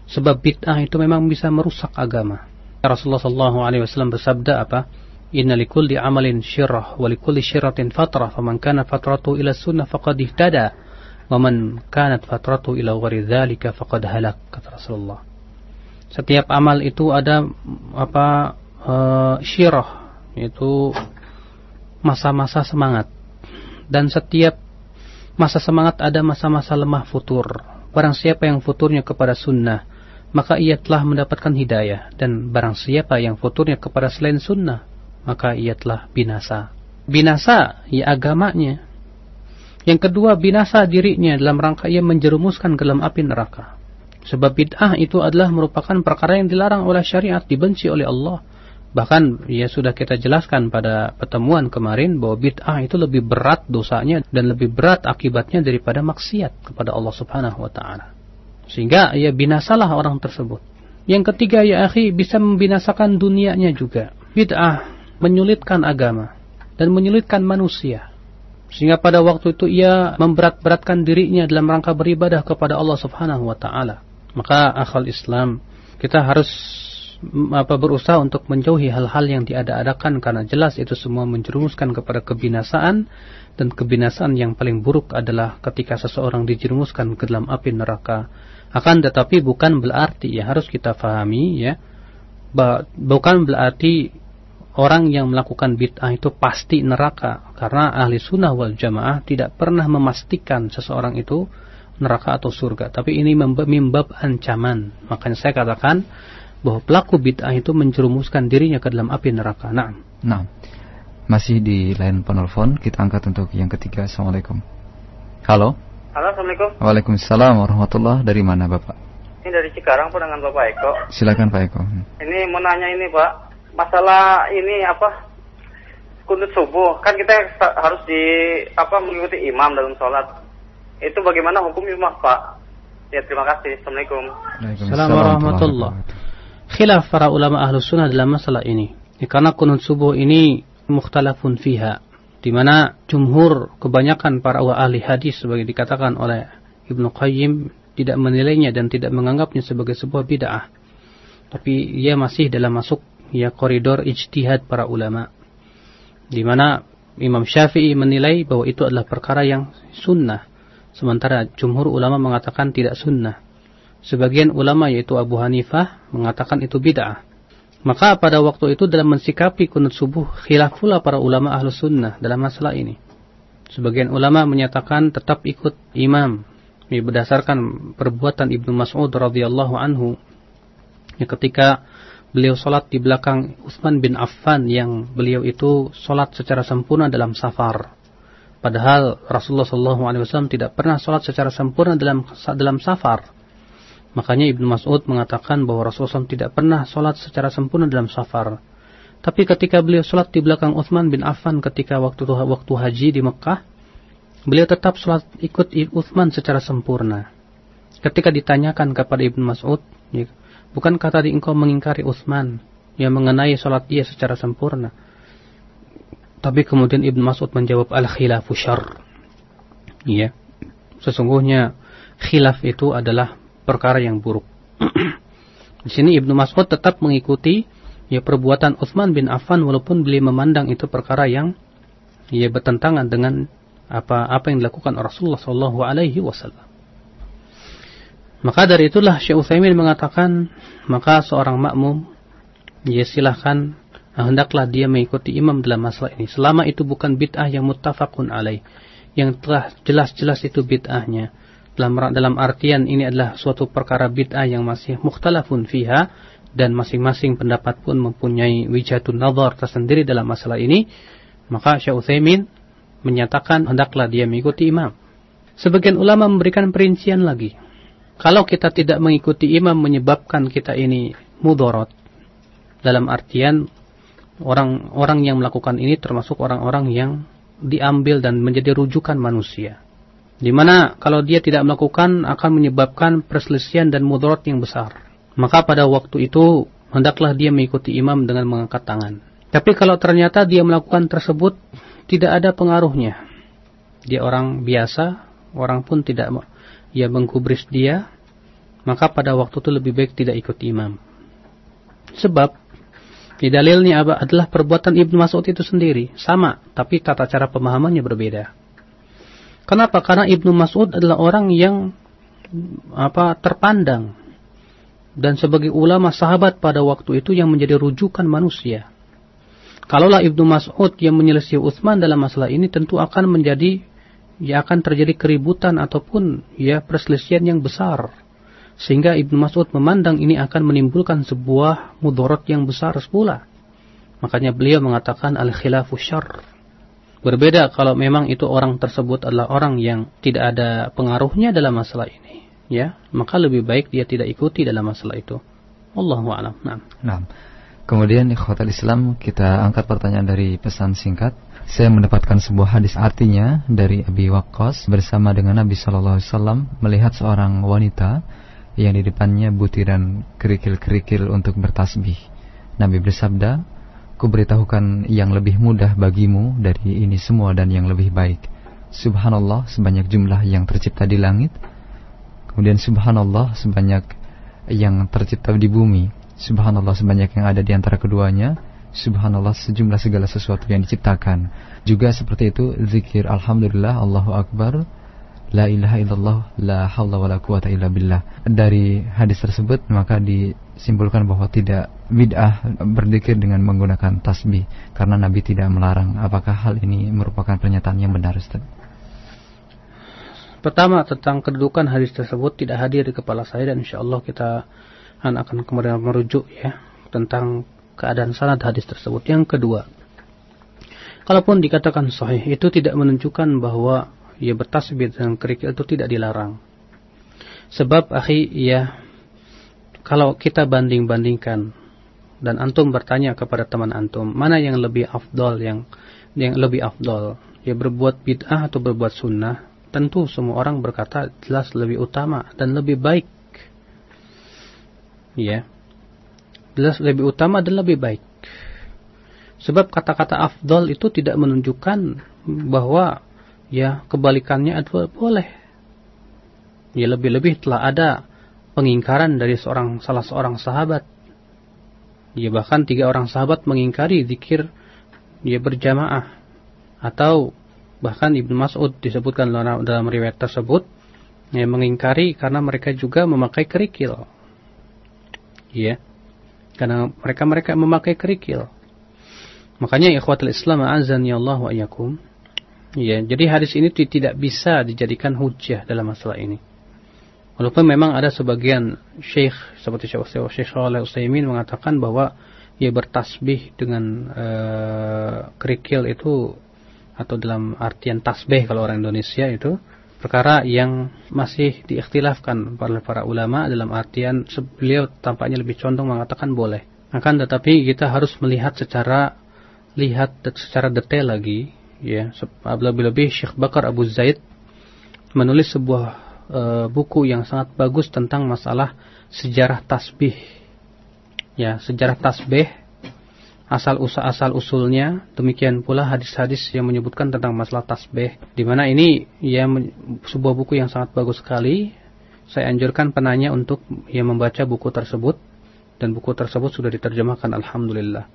Sebab bid'ah itu memang bisa merusak agama. Rasulullah SAW bersabda apa? Inna likulli amalin syirrah wa likulli syirratin fatrah, faman kana fatratu ila sunnah faqad ihtada wa man kanat fatratu ila ghairi dzalika faqad halak, kata Rasulullah. Setiap amal itu ada apa? Syirrah, yaitu masa-masa semangat. Dan setiap masa semangat ada masa-masa lemah futur. Barang siapa yang futurnya kepada sunnah, maka ia telah mendapatkan hidayah. Dan barang siapa yang futurnya kepada selain sunnah, maka ia telah binasa. Binasa ya agamanya. Yang kedua, binasa dirinya dalam rangka ia menjerumuskan ke dalam api neraka. Sebab bid'ah itu adalah merupakan perkara yang dilarang oleh syariat, dibenci oleh Allah. Bahkan ya sudah kita jelaskan pada pertemuan kemarin bahwa bid'ah itu lebih berat dosanya dan lebih berat akibatnya daripada maksiat kepada Allah Subhanahu wa taala. Sehingga ya binasalah orang tersebut. Yang ketiga ya akhi, bisa membinasakan dunianya juga. Bid'ah menyulitkan agama dan menyulitkan manusia. Sehingga pada waktu itu ia memberat-beratkan dirinya dalam rangka beribadah kepada Allah Subhanahu wa taala. Maka akhal Islam, kita harus berusaha untuk menjauhi hal-hal yang diada-adakan, karena jelas itu semua menjerumuskan kepada kebinasaan, dan kebinasaan yang paling buruk adalah ketika seseorang dijerumuskan ke dalam api neraka. Akan tetapi bukan berarti, ya harus kita fahami ya, bukan berarti orang yang melakukan bid'ah itu pasti neraka, karena ahli sunnah wal jamaah tidak pernah memastikan seseorang itu neraka atau surga, tapi ini mimbab ancaman. Makanya saya katakan bahwa pelaku bid'ah itu menjerumuskan dirinya ke dalam api neraka. Nah, masih di line penelpon, kita angkat untuk yang ketiga. Assalamualaikum. Halo. Halo, Assalamualaikum. Waalaikumsalam warahmatullahi. Dari mana Bapak? Ini dari Cikarang, Pak, dengan Bapak Eko. Silakan Pak Eko. Ini mau nanya ini, Pak. Masalah ini kunut subuh. Kan kita harus mengikuti imam dalam sholat. Itu bagaimana hukumnya, Pak? Ya, terima kasih. Assalamualaikum. Assalamualaikum warahmatullahi wabarakatuh. Khilaf para ulama Ahlus Sunnah dalam masalah ini. Karena kunut subuh ini mukhtalafun fiha, di mana jumhur kebanyakan para ahli hadis sebagai dikatakan oleh Ibnu Qayyim tidak menilainya dan tidak menganggapnya sebagai sebuah bid'ah. Tapi ia masih dalam masuk koridor ijtihad para ulama. Di mana Imam Syafi'i menilai bahwa itu adalah perkara yang sunnah, sementara jumhur ulama mengatakan tidak sunnah. Sebagian ulama yaitu Abu Hanifah mengatakan itu bid'ah. Maka pada waktu itu dalam mensikapi kunut subuh khilaf pula para ulama Ahlus Sunnah dalam masalah ini. Sebagian ulama menyatakan tetap ikut imam, berdasarkan perbuatan Ibnu Mas'ud radhiyallahu anhu ketika beliau sholat di belakang Utsman bin Affan yang beliau itu sholat secara sempurna dalam safar. Padahal Rasulullah SAW tidak pernah sholat secara sempurna dalam safar. Makanya Ibnu Mas'ud mengatakan bahwa Rasulullah SAW tidak pernah sholat secara sempurna dalam safar. Tapi ketika beliau sholat di belakang Utsman bin Affan ketika waktu haji di Mekah, beliau tetap sholat ikut Utsman secara sempurna. Ketika ditanyakan kepada Ibnu Mas'ud, bukankah tadi engkau mengingkari Utsman yang mengenai sholat dia secara sempurna? Tapi kemudian Ibnu Mas'ud menjawab, al-khilafu syarr. Sesungguhnya khilaf itu adalah perkara yang buruk. Di sini Ibnu Mas'ud tetap mengikuti perbuatan Utsman bin Affan walaupun beliau memandang itu perkara yang bertentangan dengan apa yang dilakukan Rasulullah sallallahu alaihi wasallam. Maka dari itulah Syekh Utsaimin mengatakan, maka seorang makmum silahkan hendaklah dia mengikuti imam dalam masalah ini selama itu bukan bid'ah yang muttafaqun alaih, yang telah jelas-jelas itu bid'ahnya. Dalam artian ini adalah suatu perkara bid'ah yang masih mukhtalafun fiha, dan masing-masing pendapat pun mempunyai wijhatun nazar tersendiri dalam masalah ini. Maka Syekh Utsaimin menyatakan hendaklah dia mengikuti imam. Sebagian ulama memberikan perincian lagi. Kalau kita tidak mengikuti imam menyebabkan kita ini mudarat, dalam artian orang-orang yang melakukan ini termasuk orang-orang yang diambil dan menjadi rujukan manusia, di mana kalau dia tidak melakukan akan menyebabkan perselisihan dan mudarat yang besar. Maka pada waktu itu hendaklah dia mengikuti imam dengan mengangkat tangan. Tapi kalau ternyata dia melakukan tersebut tidak ada pengaruhnya, dia orang biasa, orang pun tidak menggubris dia, maka pada waktu itu lebih baik tidak ikut imam. Sebab dalilnya adalah perbuatan Ibnu Mas'ud itu sendiri sama, tapi tata cara pemahamannya berbeda. Kenapa? Karena Ibnu Mas'ud adalah orang yang terpandang dan sebagai ulama sahabat pada waktu itu yang menjadi rujukan manusia. Kalaulah Ibnu Mas'ud yang menyelisih Utsman dalam masalah ini, tentu akan terjadi keributan ataupun perselisihan yang besar. Sehingga Ibnu Mas'ud memandang ini akan menimbulkan sebuah mudarat yang besar pula. Makanya beliau mengatakan al-khilafu syarr. Berbeda kalau memang itu orang tersebut adalah orang yang tidak ada pengaruhnya dalam masalah ini, maka lebih baik dia tidak ikuti dalam masalah itu. Wallahu a'lam. Nah. Kemudian ikhwatal Islam, kita angkat pertanyaan dari pesan singkat. Saya mendapatkan sebuah hadis artinya dari Abi Waqqas bersama dengan Nabi sallallahu alaihi wasallam melihat seorang wanita yang di depannya butiran kerikil-kerikil untuk bertasbih. Nabi bersabda, "Ku beritahukan yang lebih mudah bagimu dari ini semua dan yang lebih baik. Subhanallah sebanyak jumlah yang tercipta di langit, kemudian subhanallah sebanyak yang tercipta di bumi. Subhanallah sebanyak yang ada di antara keduanya. Subhanallah sejumlah segala sesuatu yang diciptakan. Juga seperti itu zikir alhamdulillah, Allahu Akbar, la ilaha illallah, la haula wala quwata illa billah." Dari hadis tersebut maka disimpulkan bahwa tidak bid'ah berzikir dengan menggunakan tasbih, karena Nabi tidak melarang. Apakah hal ini merupakan pernyataan yang benar, Ustaz? Pertama, tentang kedudukan hadis tersebut tidak hadir di kepala saya, dan insyaallah kita akan kemudian merujuk tentang keadaan sanad hadis tersebut. Yang kedua, kalaupun dikatakan sahih, itu tidak menunjukkan bahwa ya bertasbih dengan kerikil itu tidak dilarang. Sebab akhi, ya kalau kita banding-bandingkan dan antum bertanya kepada teman antum, mana yang lebih afdol, yang lebih afdol, ya berbuat bid'ah atau berbuat sunnah, tentu semua orang berkata jelas lebih utama dan lebih baik. Ya, jelas lebih utama dan lebih baik. Sebab kata-kata afdol itu tidak menunjukkan bahwa ya kebalikannya adalah boleh. Ya lebih-lebih telah ada pengingkaran dari salah seorang sahabat. Ya bahkan 3 orang sahabat mengingkari zikir ya berjamaah. Atau bahkan Ibnu Mas'ud disebutkan dalam riwayat tersebut ya mengingkari karena mereka juga memakai kerikil. Ya. Karena mereka memakai kerikil. Makanya ikhwatul Islam a'azzani Allah wa iyyakum. Ya, jadi hadis ini tidak bisa dijadikan hujjah dalam masalah ini. Walaupun memang ada sebagian syekh seperti Syekh Shalih Utsaimin mengatakan bahwa ya bertasbih dengan kerikil itu, atau dalam artian tasbih kalau orang Indonesia itu perkara yang masih diikhtilafkan oleh para ulama, dalam artian beliau tampaknya lebih condong mengatakan boleh. Akan tetapi kita harus melihat secara detail lagi, ya. Lebih-lebih Syekh Bakar Abu Zaid menulis sebuah buku yang sangat bagus tentang masalah sejarah tasbih. Ya, sejarah tasbih, asal usulnya, demikian pula hadis-hadis yang menyebutkan tentang masalah tasbih. Di mana ini ya sebuah buku yang sangat bagus sekali. Saya anjurkan penanya untuk membaca buku tersebut, dan buku tersebut sudah diterjemahkan alhamdulillah.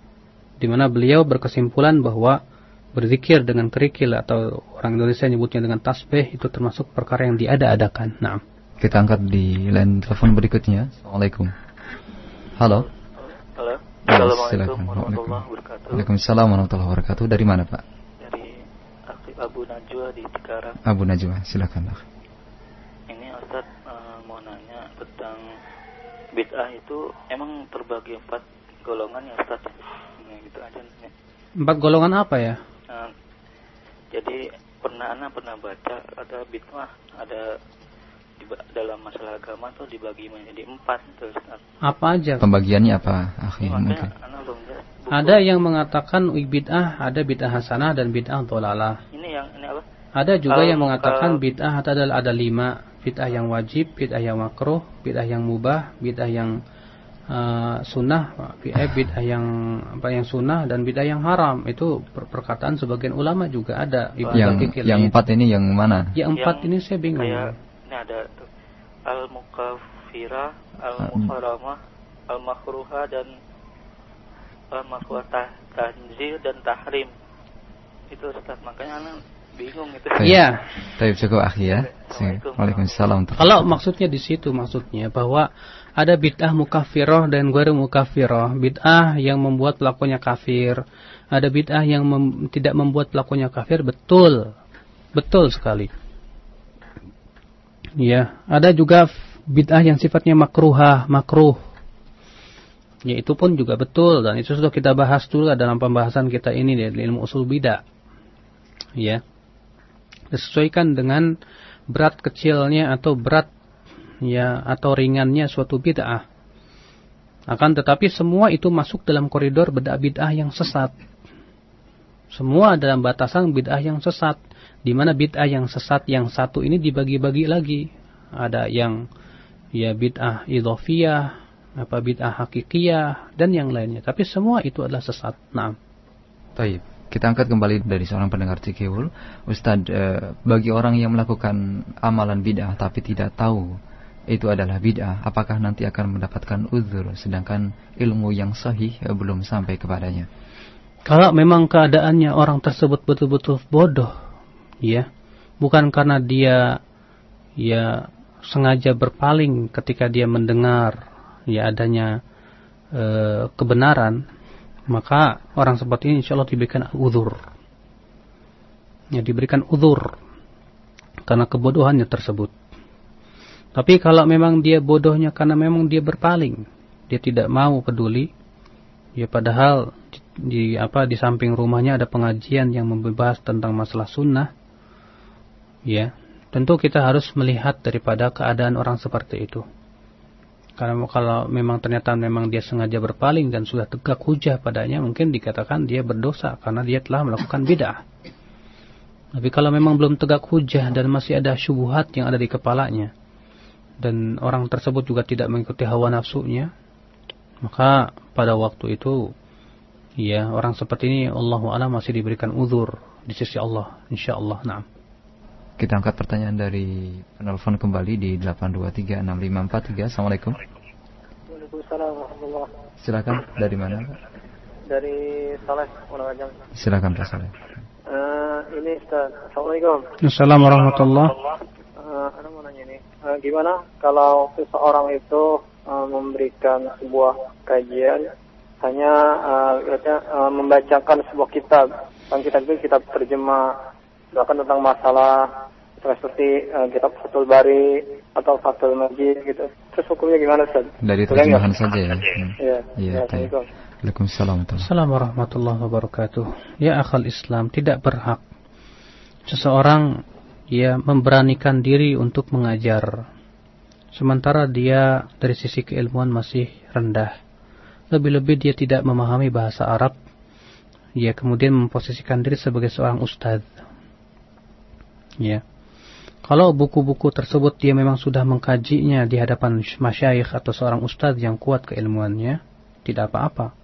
Di mana beliau berkesimpulan bahwa berzikir dengan kerikil, atau orang Indonesia nyebutnya dengan tasbih, itu termasuk perkara yang diada-adakan. Nah, kita angkat di line telepon berikutnya. Assalamualaikum. Halo. Halo. Assalamualaikum warahmatullahi wabarakatuh. Waalaikumsalam warahmatullahi wabarakatuh. Dari mana, Pak? Dari Abu Najwa di Cikarang. Abu Najwa, silakan, Pak. Ini Ustaz mau nanya tentang bid'ah itu emang terbagi 4 golongan ya Ustaz? Ini gitu aja nih. 4 golongan apa ya? Jadi pernah baca ada bid'ah, ada dalam masalah agama tuh dibagi menjadi 4 tuh Ustaz. Apa aja? Pembagiannya apa, akhi? Mungkin. Ada yang mengatakan bid'ah, ada bid'ah hasanah dan bid'ah dhalalah. Ini apa? Ada juga yang mengatakan bid'ah ada 5, bid'ah yang wajib, bid'ah yang makruh, bid'ah yang mubah, bid'ah yang sunnah, bid'ah yang sunnah, dan bid'ah yang haram. Itu perkataan sebagian ulama juga ada. Yang 4 ini yang mana? Yang 4 ini saya bingung. Kayak ini ada tuh al-mukaffirah, al-muharramah, al-makruhah, dan al-makruhah tanzih dan tahrim. Itu Ustaz, makanya anak bingung itu. Iya. Baik, cukup akhi ya. Waalaikumsalam. Kalau maksudnya di situ, maksudnya bahwa ada bid'ah mukaffirah dan ghairu mukaffirah. Bid'ah yang membuat pelakunya kafir. Ada bid'ah yang tidak membuat pelakunya kafir. Betul. Betul sekali. Ya, ada juga bid'ah yang sifatnya makruh. Ya, itu pun juga betul, dan itu sudah kita bahas dulu dalam pembahasan kita ini di ilmu usul bidah. Ya. Disesuaikan dengan berat kecilnya atau berat ya atau ringannya suatu bid'ah. Akan tetapi semua itu masuk dalam koridor bid'ah yang sesat. Semua dalam batasan bid'ah yang sesat, di mana bid'ah yang sesat yang satu ini dibagi-bagi lagi. Ada yang ya bid'ah idhofiyah, bid'ah hakikiyah, dan yang lainnya. Tapi semua itu adalah sesat. Nah. Baik. Kita angkat kembali dari seorang pendengar Cikewul. Ustaz, bagi orang yang melakukan amalan bid'ah tapi tidak tahu itu adalah bid'ah, apakah nanti akan mendapatkan uzur sedangkan ilmu yang sahih belum sampai kepadanya? Kalau memang keadaannya orang tersebut betul-betul bodoh, ya, bukan karena dia ya sengaja berpaling ketika dia mendengar ya adanya kebenaran, maka orang seperti ini insyaallah diberikan uzur. Ya, diberikan uzur karena kebodohannya tersebut. Tapi kalau memang dia bodohnya karena memang dia berpaling, dia tidak mau peduli, ya padahal di samping rumahnya ada pengajian yang membahas tentang masalah sunnah, Ya, tentu kita harus melihat daripada keadaan orang seperti itu. Karena kalau memang ternyata memang dia sengaja berpaling dan sudah tegak hujah padanya, mungkin dikatakan dia berdosa karena dia telah melakukan bid'ah. Tapi kalau memang belum tegak hujah dan masih ada syubhat yang ada di kepalanya, dan orang tersebut juga tidak mengikuti hawa nafsunya, maka pada waktu itu ya orang seperti ini Allahu a'lam masih diberikan uzur di sisi Allah, insyaallah. Naam. Kita angkat pertanyaan dari penelpon kembali di 8236543. Assalamualaikum. Waalaikumsalam warahmatullahi wabarakatuh. Silakan, dari mana Pak? Dari Saleh Munawajang. Silakan Pak Saleh. Ini Ustaz. Assalamualaikum. Assalamualaikum warahmatullahi. Ana mau nanya nih, gimana kalau seseorang itu memberikan sebuah kajian hanya membacakan sebuah kitab, kitab itu kitab terjemah, bahkan tentang masalah seperti kitab Fathul Bari atau Fathul Majid gitu. Terus hukumnya gimana Ustaz? Dari terjemahan saja ya. Iya. Assalamualaikum. Assalamualaikum warahmatullahi wabarakatuh. Ya akhal Islam, tidak berhak seseorang memberanikan diri untuk mengajar sementara dia dari sisi keilmuan masih rendah. Lebih-lebih dia tidak memahami bahasa Arab, kemudian memposisikan diri sebagai seorang ustadz. Kalau buku-buku tersebut dia memang sudah mengkajinya di hadapan masyayikh atau seorang ustadz yang kuat keilmuannya, tidak apa-apa.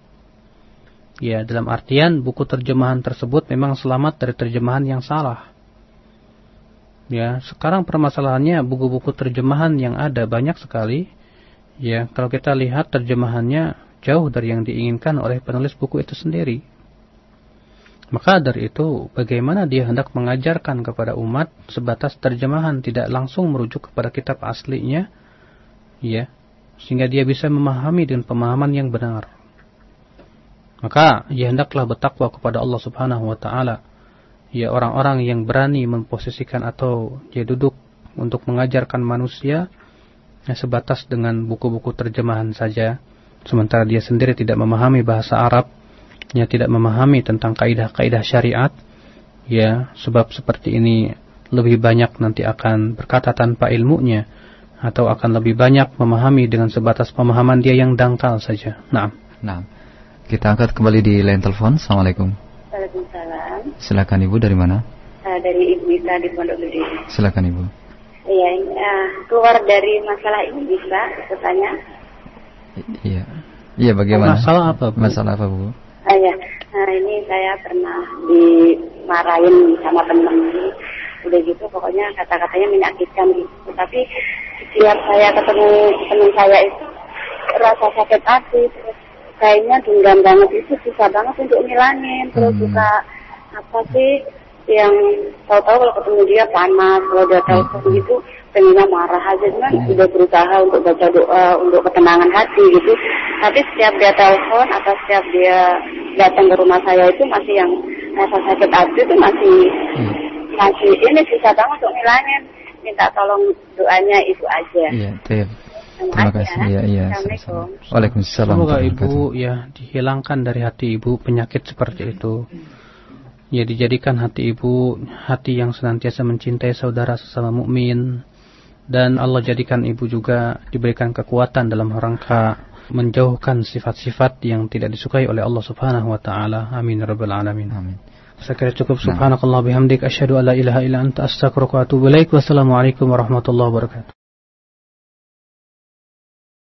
Dalam artian buku terjemahan tersebut memang selamat dari terjemahan yang salah. Sekarang permasalahannya buku-buku terjemahan yang ada banyak sekali. Kalau kita lihat terjemahannya jauh dari yang diinginkan oleh penulis buku itu sendiri. Maka dari itu, bagaimana dia hendak mengajarkan kepada umat sebatas terjemahan, tidak langsung merujuk kepada kitab aslinya, sehingga dia bisa memahami dengan pemahaman yang benar. Maka hendaklah bertakwa kepada Allah Subhanahu wa taala. Orang-orang yang berani memposisikan atau duduk untuk mengajarkan manusia sebatas dengan buku-buku terjemahan saja, sementara dia sendiri tidak memahami bahasa Arab, tidak memahami tentang kaidah-kaidah syariat, sebab seperti ini lebih banyak nanti akan berkata tanpa ilmunya, atau akan lebih banyak memahami dengan sebatas pemahaman dia yang dangkal saja. Nah, kita angkat kembali di line telepon. Assalamualaikum. Waalaikumsalam. Silakan Ibu, dari mana? Dari Ibu Isa di Pondok Gede. Silakan Ibu. Iya, keluar dari masalah ini bisa bertanya? Iya, bagaimana? Masalah apa, Bu? Masalah apa, Bu? Ini saya pernah dimarahin sama teman. Udah gitu pokoknya kata-katanya menyakitkan gitu. Tapi setiap saya ketemu teman saya itu rasa sakit hati, terus kayaknya dendam banget, itu susah banget untuk ngilangin. Terus suka apa sih yang tahu-tahu kalau ketemu dia panas, kalau dia telepon gitu pengennya marah aja. Cuman udah berusaha untuk baca doa untuk ketenangan hati gitu. Tapi setiap dia telepon atau setiap dia datang ke rumah saya itu masih yang rasa sakit hati itu masih ini susah banget untuk ngilangin. Minta tolong doanya itu aja. Iya, terima kasih. Iya. Assalamualaikum. Waalaikumsalam. Semoga Ibu dihilangkan dari hati Ibu penyakit seperti itu. Dijadikan hati Ibu hati yang senantiasa mencintai saudara sesama mukmin, dan Allah jadikan Ibu juga diberikan kekuatan dalam rangka menjauhkan sifat-sifat yang tidak disukai oleh Allah Subhanahu wa taala. Amin ya rabbal alamin. Amin. Saya kira cukup. Subhanakallah bihamdik asyhadu an la ilaha illa anta astaghfiruka wa atubu ilaik. Wassalamualaikum warahmatullahi wabarakatuh.